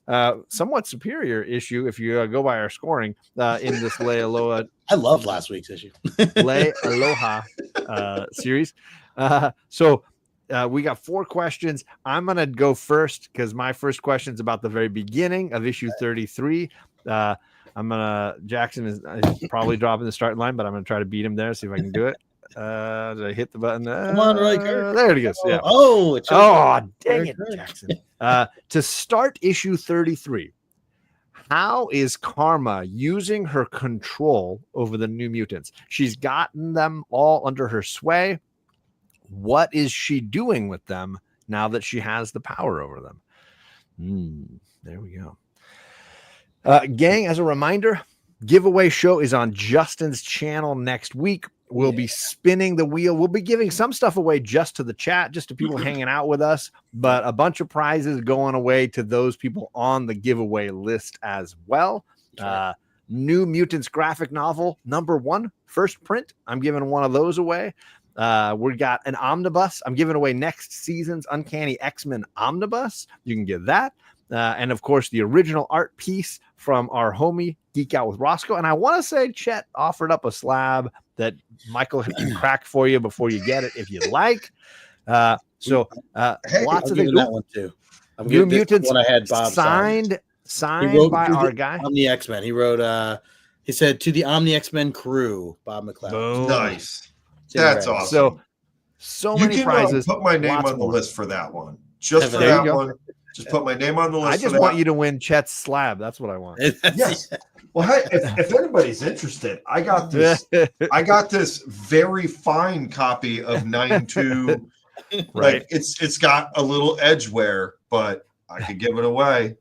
somewhat superior issue, if you go by our scoring in this Leialoha. I loved last week's issue. Leialoha series. So we got 4 questions. I'm gonna go first because my first question is about the very beginning of issue 33. Jackson is probably dropping the starting line, but I'm gonna try to beat him there. See if I can do it. Did I hit the button? Come on, Roy Kirk. There it goes. Yeah. Oh, Dang it, Jackson. To start issue 33, how is Karma using her control over the New Mutants? She's gotten them all under her sway. What is she doing with them now that she has the power over them? There we go. Gang, as a reminder, giveaway show is on Justin's channel next week. We'll be spinning the wheel. We'll be giving some stuff away just to the chat, just to people hanging out with us, but a bunch of prizes going away to those people on the giveaway list as well. New Mutants graphic novel, #1, first print. I'm giving one of those away. We got an omnibus. I'm giving away next season's Uncanny X-Men omnibus. You can get that. And of course, the original art piece from our homie Geek Out with Rosko. And I want to say Chet offered up a slab that Michael can crack for you before you get it if you'd like. Hey, lots of things. That one too. New Mutants I had Bob signed by our guy. Omni X-Men. He wrote, he said, to the Omni X-Men crew, Bob McLeod. Boom. Nice. That's awesome. So many prizes. Put my name on the list for that one. Just for that one. Just put my name on the list. I just want you to win Chet's slab. That's what I want. Yes. Well, hey, if anybody's interested, I got this. I got this very fine copy of 9-2. Right. Like it's got a little edge wear, but I could give it away.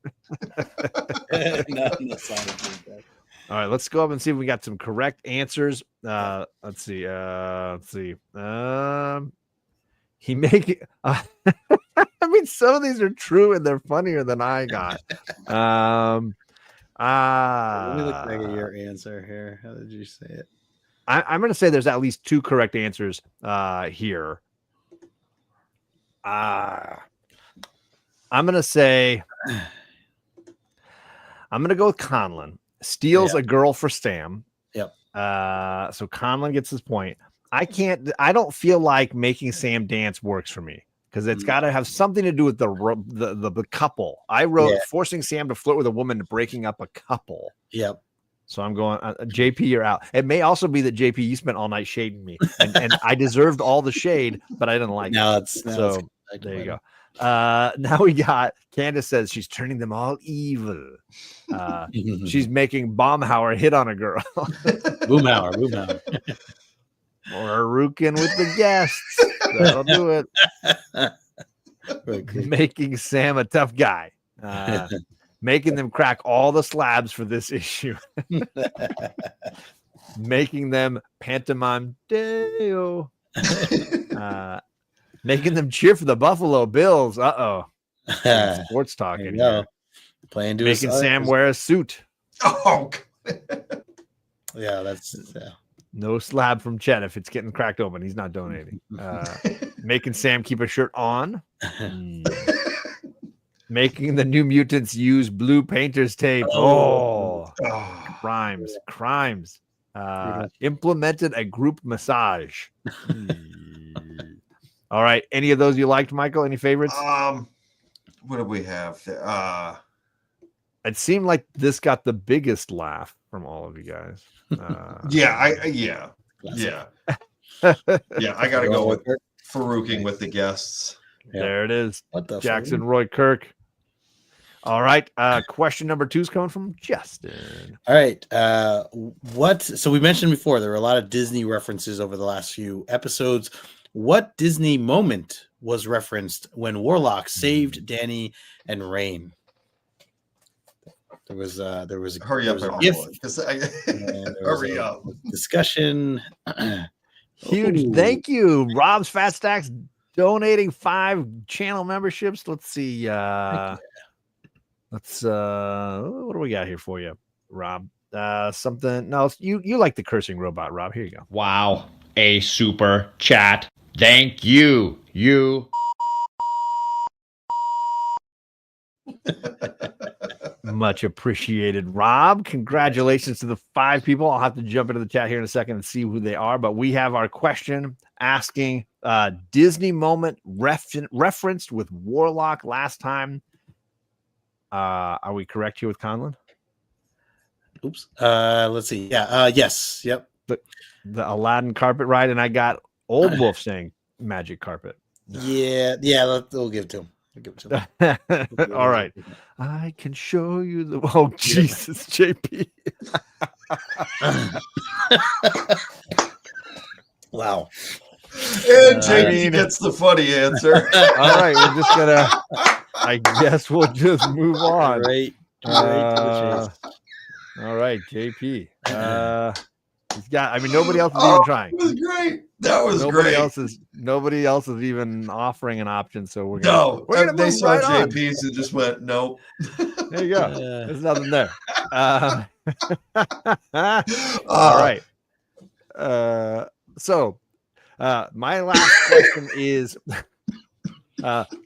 All right, let's go up and see if we got some correct answers. Let's see. He make it. I mean, some of these are true and they're funnier than I got. Let me look back at your answer here. How did you say it? I'm going to say there's at least 2 correct answers here. I'm going to say I'm going to go with Conlon. Steals a girl for Sam. Yep. So Conlon gets his point. I don't feel like making Sam dance works for me because it's got to have something to do with the couple. I wrote forcing Sam to flirt with a woman, breaking up a couple. Yep. So I'm going, JP, you're out. It may also be that JP, you spent all night shading me, and I deserved all the shade, but I didn't like it. So there you go. Now we got Candace says she's turning them all evil. She's making Baumhauer hit on a girl. Boomhauer. Or rookin' with the guests. That'll do it. Making Sam a tough guy. Making them crack all the slabs for this issue. Making them pantomime deo. Making them cheer for the Buffalo Bills. Sports talking. Making Sam wear a suit. Oh, yeah, that's no slab from Chet if it's getting cracked open. He's not donating. Making Sam keep a shirt on. Making the New Mutants use blue painter's tape. Crimes. Implemented a group massage. All right. Any of those you liked, Michael? Any favorites? What do we have? It seemed like this got the biggest laugh from all of you guys. Yeah. I gotta go with Farouking with the guests. There it is. Jackson Roy Kirk. All right. Question number 2 is coming from Justin. All right. So we mentioned before there were a lot of Disney references over the last few episodes. What Disney moment was referenced when Warlock saved Danny and Rain? There was Hurry up, everyone. Hurry up. Discussion. Huge Ooh. thank you, Rob's Fat Stacks, donating 5 channel memberships. Let's see. What do we got here for you, Rob? Something. No, you like the cursing robot, Rob. Here you go. Wow, a super chat. Thank you. You. Much appreciated, Rob. Congratulations to the 5 people. I'll have to jump into the chat here in a second and see who they are. But we have our question asking Disney moment referenced with Warlock last time. Are we correct here with Conlon? Oops. Let's see. Yeah. Yes. Yep. The Aladdin carpet ride, and I got Old Wolf saying magic carpet. Yeah. We'll give it to him. All right. I can show you the. Oh, Jesus, JP. Wow. And JP gets the funny answer. All right. We're just going to. I guess we'll just move on. Right. All right, JP. He's got. I mean, nobody else is even trying. That was great. That was great. Nobody else is even offering an option. So we're gonna. They saw right JP's and just went nope. There you go. There's nothing there. All right. So my last question is.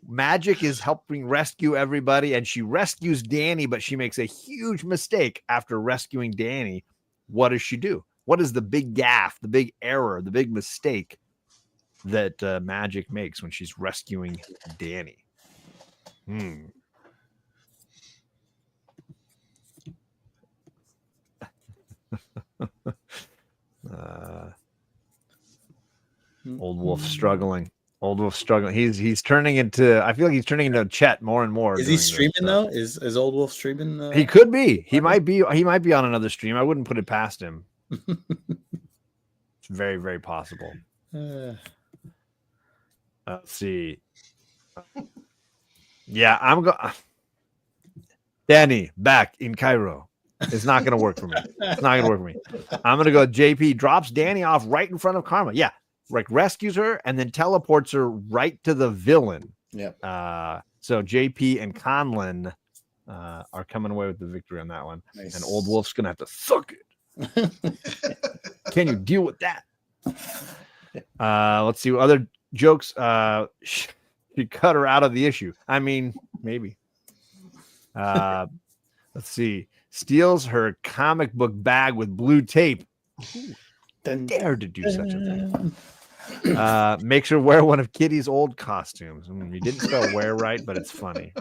Magic is helping rescue everybody, and she rescues Danny, but she makes a huge mistake after rescuing Danny. What does she do? What is the big gaffe, the big error, the big mistake that Magic makes when she's rescuing Danny? Old Wolf struggling. He's turning into. I feel like he's turning into Chet more and more. Is he streaming though? Is Old Wolf streaming? He could be. He might be. He might be on another stream. I wouldn't put it past him. It's very, very possible. Let's see. Yeah, I'm going. Danny back in Cairo. It's not going to work for me. It's not going to work for me. I'm going to go. JP drops Danny off right in front of Karma. Yeah. Like rescues her and then teleports her right to the villain. Yeah. So JP and Conlon are coming away with the victory on that one. Nice. And Old Wolf's gonna have to suck it. Can you deal with that? Let's see what other jokes. She cut her out of the issue. I mean, maybe. Let's see. Steals her comic book bag with blue tape. Dare to do such a thing. Makes her wear one of Kitty's old costumes. I mean, you didn't spell wear right, but it's funny.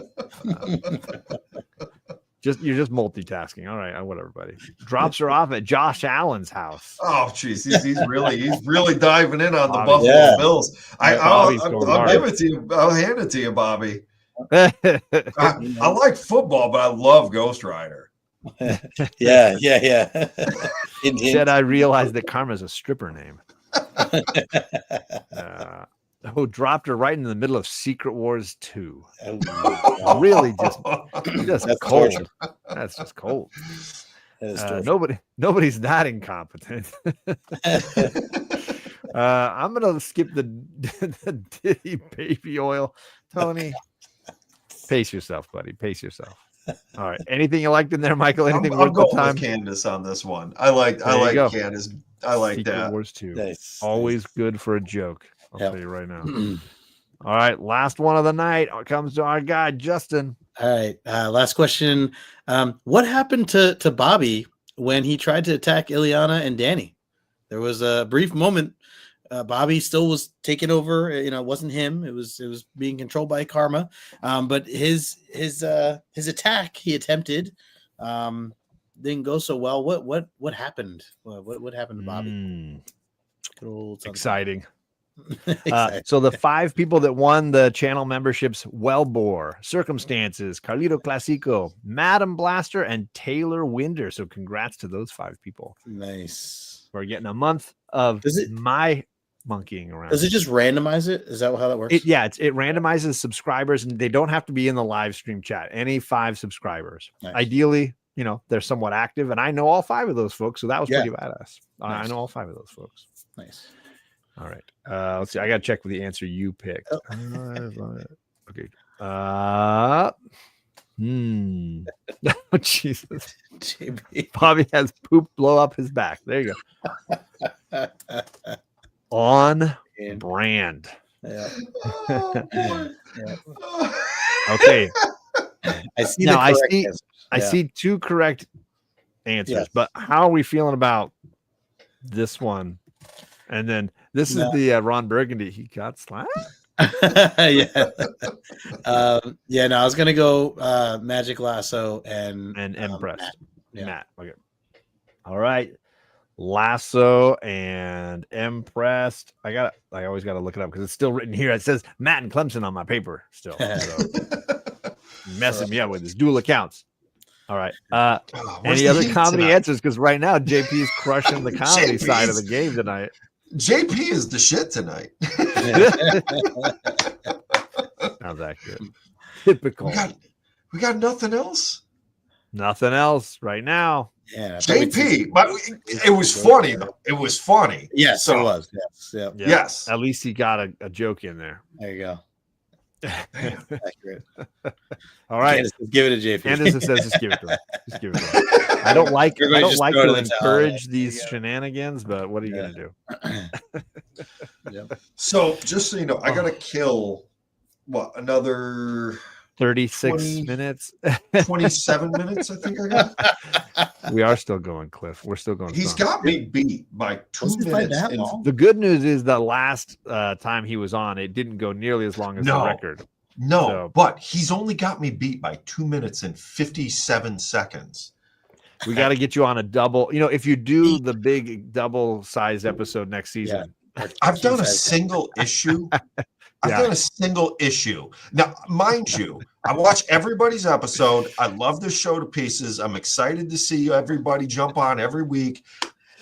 You're just multitasking. All right, whatever, buddy. Drops her off at Josh Allen's house. Oh, jeez, he's really diving in on the Buffalo Bills. I'll give it to you. I'll hand it to you, Bobby. I like football, but I love Ghost Rider. Yeah. Said I realized that Karma's a stripper name. Dropped her right in the middle of Secret Wars 2. Really just That's cold. torture. That's just cold. That nobody's that incompetent. I'm gonna skip the Diddy baby oil. Tony, pace yourself, buddy. Pace yourself. All right. Anything you liked in there, Michael? Anything I'm worth the going time? with Candace on this one. I like Candace. I like Secret that. Wars 2. Nice. Always good for a joke. I'll tell you right now. All right. Last one of the night comes to our guy, Justin. All right. Last question. What happened to Bobby when he tried to attack Ileana and Danny? There was a brief moment. Bobby still was taking over. It wasn't him. It was being controlled by Karma. But his attack he attempted didn't go so well. What happened? What happened to Bobby? Exciting. Exactly. So the 5 people that won the channel memberships: Wellbore, Circumstances, Carlito Clasico, Madam Blaster, and Taylor Winder. So congrats to those 5 people. Nice. We're getting a month of Does it- my monkeying around. Does it just randomize it? Is that how that works? It randomizes subscribers, and they don't have to be in the live stream chat. Any 5 subscribers. Nice. Ideally, they're somewhat active, and I know all 5 of those folks, so that was Yeah. pretty badass. I Nice. know all 5 of those folks. Nice. All right. Let's see. I got to check with the answer you picked. Oh. Okay. Oh, Jesus. JB. Bobby has poop blow up his back. There you go. On And- brand. yeah. Oh, boy. Okay. I see. Now, the I correct see- answer. I Yeah. see 2 correct answers, Yes. but how are we feeling about this one? And then this No. is the Ron Burgundy. He got slapped. Yeah. Yeah. No, I was gonna go Magic Lasso and Impress. Matt. Yeah. Matt. Okay. All right. Lasso and Impressed. I always got to look it up because it's still written here. It says Matt and Clemson on my paper still. So messing me up with his dual accounts. All right. Where's Any the other heat comedy tonight? answers? Because right now JP is crushing the comedy JP side of is- the game tonight. JP is the shit tonight. Sounds accurate. Typical. We got nothing else. Nothing else right now. Yeah. JP, but it was funny though. It was funny. Yes, So- it was. Yes. Yep. Yeah. Yes. At least he got a joke in there. There you go. Accurate. All right. Candace, give it to JP. Candace says just give it to him. Just give it to him. I don't like Everybody just throw it to in the towel. encourage There these you go. shenanigans, but what are you Yeah. gonna do? Yep. So just so you know, I gotta kill another 36 20 minutes. 27 minutes, I think I got. We are still going, Cliff. We're still going. He's strong. got me beat by 2 Was it by minutes. that and- long? The good news is the last time he was on, it didn't go nearly as long as the No. record. No, So- but he's only got me beat by 2 minutes and 57 seconds. We got to get you on a double. If you do the big double-sized episode next season, I've done a single issue. I've Yeah. done a single issue. Now, mind you, I watch everybody's episode. I love this show to pieces. I'm excited to see everybody jump on every week.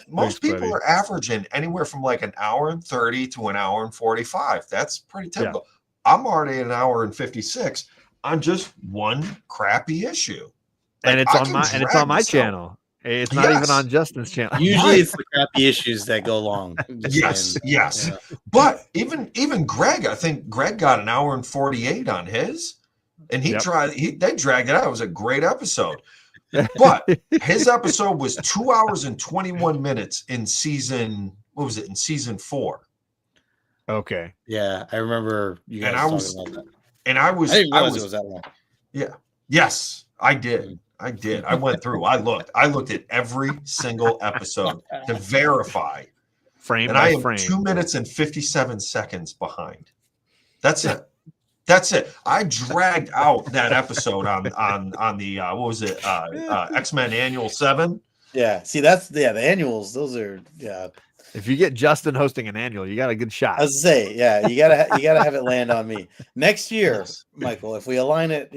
Most Thanks, people buddy. are averaging anywhere from like an hour and 30 to an hour and 45. That's pretty typical. I'm already at an hour and 56 on just one crappy issue. and Like, it's I on can my drag my this out. channel. It's not even Yes. on Justin's channel. Usually it's the crappy issues that go long. Just Yes, saying. yes. Yeah. But even Greg, I think Greg got an hour and 48 on his, and he Yep. they dragged it out. It was a great episode. But his episode was 2 hours and 21 minutes in season, what was it, in season 4. Okay. Yeah, I remember you guys And I talking was- about that. And I I didn't realize was it was that long. yes, I did. I did. I went through. I looked at every single episode to verify. Frame And I by am frame. 2 minutes and 57 seconds behind. That's it. That's it. I dragged out that episode on the what was it? X-Men Annual 7. Yeah, see the annuals. Those are If you get Justin hosting an annual, you got a good shot. I was to say, yeah, you gotta have it land on me next year, Yes. Michael. If we align it,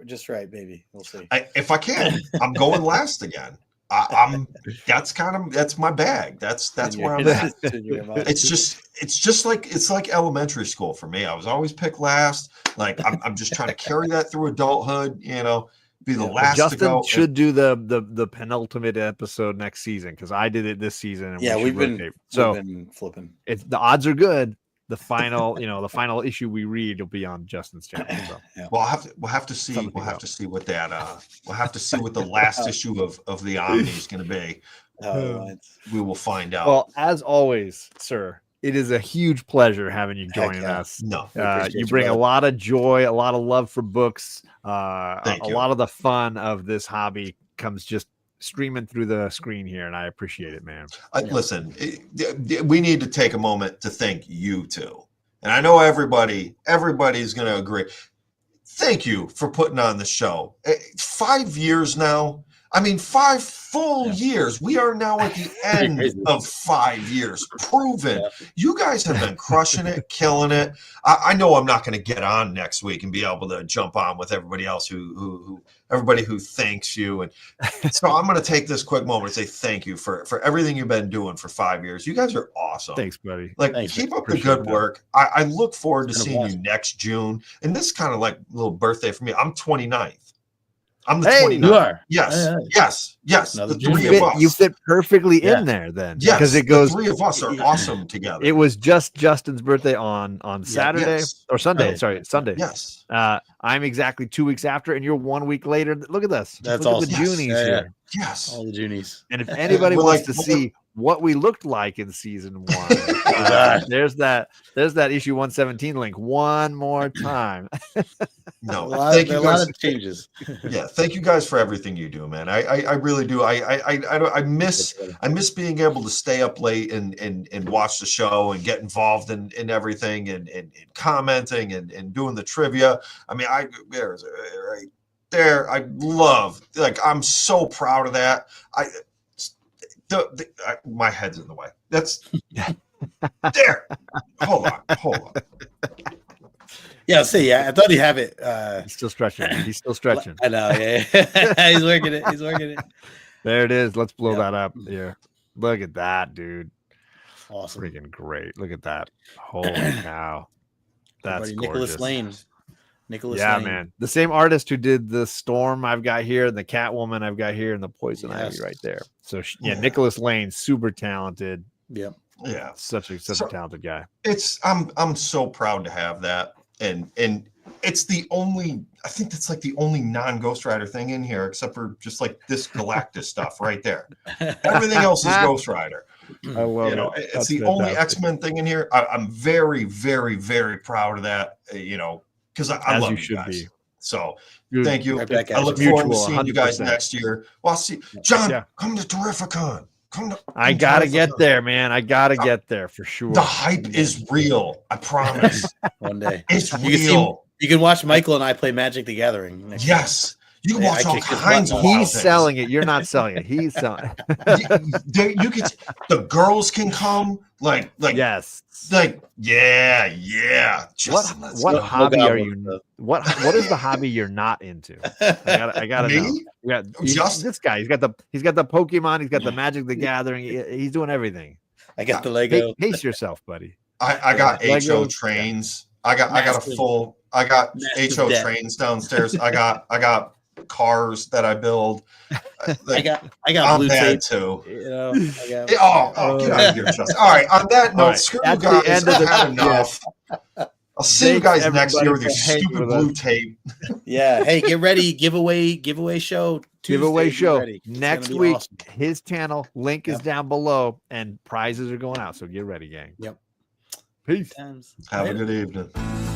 just right, baby, we'll see. If I can, I'm going last again. That's my bag. That's where I'm at. It's just like elementary school for me. I was always picked last. Like I'm just trying to carry that through adulthood, be the last Justin to go. should do the penultimate episode next season because I did it this season. And Yeah, we we've should been rotate. flipping. It's the odds are good. The final, the final issue we read will be on Justin's channel. So. We'll have to see. Something We'll to have go. to see what that. We'll have to see what the last issue of the Omni is going to be. We will find out. Well, as always, sir, it is a huge pleasure having you joining yeah. us. No, You bring a lot of joy, a lot of love for books. Thank A you. lot of the fun of this hobby comes just streaming through the screen here, and I appreciate it, man. Listen, we need to take a moment to thank you two, and I know everybody's going to agree. Thank you for putting on the show. 5 years now. I mean, 5 full years. We are now at the end of 5 years. Proven. Yeah. You guys have been crushing it, killing it. I know I'm not going to get on next week and be able to jump on with everybody else who everybody who thanks you. And so I'm going to take this quick moment to say thank you for everything you've been doing for 5 years. You guys are awesome. Thanks, buddy. Like, Thanks, keep up the appreciate good that. work. I look forward to It's been a seeing you blast. next June. And this is kind of like a little birthday for me. I'm 29th. I'm the Hey, 29th. You are. Yes, Yeah. yes. Another The June. three of us. You fit perfectly Yeah. in there then. Yes, Because it goes. the three of us are awesome together. It was just Justin's birthday on Saturday Yes. or Sunday. Right. Sorry, Sunday. Yes. I'm exactly 2 weeks after, and you're 1 week later. Look at this. That's Look awesome. at the Junies Yeah, yeah. here. Yes. All the Junies. And if anybody We're wants like- to see what we looked like in season 1, there's that issue 117 link one more time. No. A Thank you lot guys. of changes. Yeah. Thank you guys for everything you do, man. I really do. I miss being able to stay up late and watch the show and get involved in everything and commenting and doing the trivia. I mean, there's right there. I love, like, I'm so proud of that. My head's in the way. That's there. Hold on. Yeah, see, I thought he'd have it. He's still stretching. He's still stretching. I know, yeah. He's working it. There it is. Let's blow Yep. that up here. Look at that, dude. Awesome. Freaking great. Look at that. Holy cow. That's Everybody, gorgeous. Nicholas Yeah, Lane. man. The same artist who did the Storm I've got here, and the Catwoman I've got here, and the Poison Ivy Yes. right there. So Yeah. Nicholas Lane, super talented. Yep. Yeah. Such a talented guy. I'm so proud to have that. And it's the only, I think that's like the only non-Ghost Rider thing in here, except for just like this Galactus stuff right there. Everything else is Ghost Rider. I love You know, it. it's That's the only fantastic. X-Men thing in here. I'm very, very, very proud of that. Because I As love you you should guys. be. So Dude, thank you. Right back at I you. look forward to Mutual, seeing you guys 100%. next year. Well, I'll see John. Yeah. Come to Terrificon. I gotta get there, man. I gotta get there for sure. The hype is real. I promise. One day. It's You can see- real. You can watch Michael and I play Magic the Gathering. next Yes. You can Yeah, watch I all kick his kinds butt of now. wild He's things. selling it. You're not selling it. He's selling it. You can. The girls can come. Like Yes. Like yeah. Justin, let's What go. hobby No are goblin you? stuff. What is the hobby you're not into? I gotta know. Me? Yeah, Justin? this guy. He's got the Pokemon. He's got the Magic the Gathering. He's doing everything. I got the Lego. Pace yourself, buddy. I got Legos. HO trains. I got Massive HO debt. trains downstairs. I got cars that I build. I got I'm blue bad tape. too. You know, I got Get out of here, Justin. All right. On that note, All right, screw at you the guys. end of I've the- had enough. I'll see you Thanks, guys next everybody, year with your for hanging stupid with blue us. tape. Yeah. Hey, get ready. Giveaway show. Giveaway Tuesday, show get ready. It's next gonna be week. awesome. His channel link is Yep. down below, and prizes are going out. So get ready, gang. Yep. Peace. Times. Have a Later. good evening.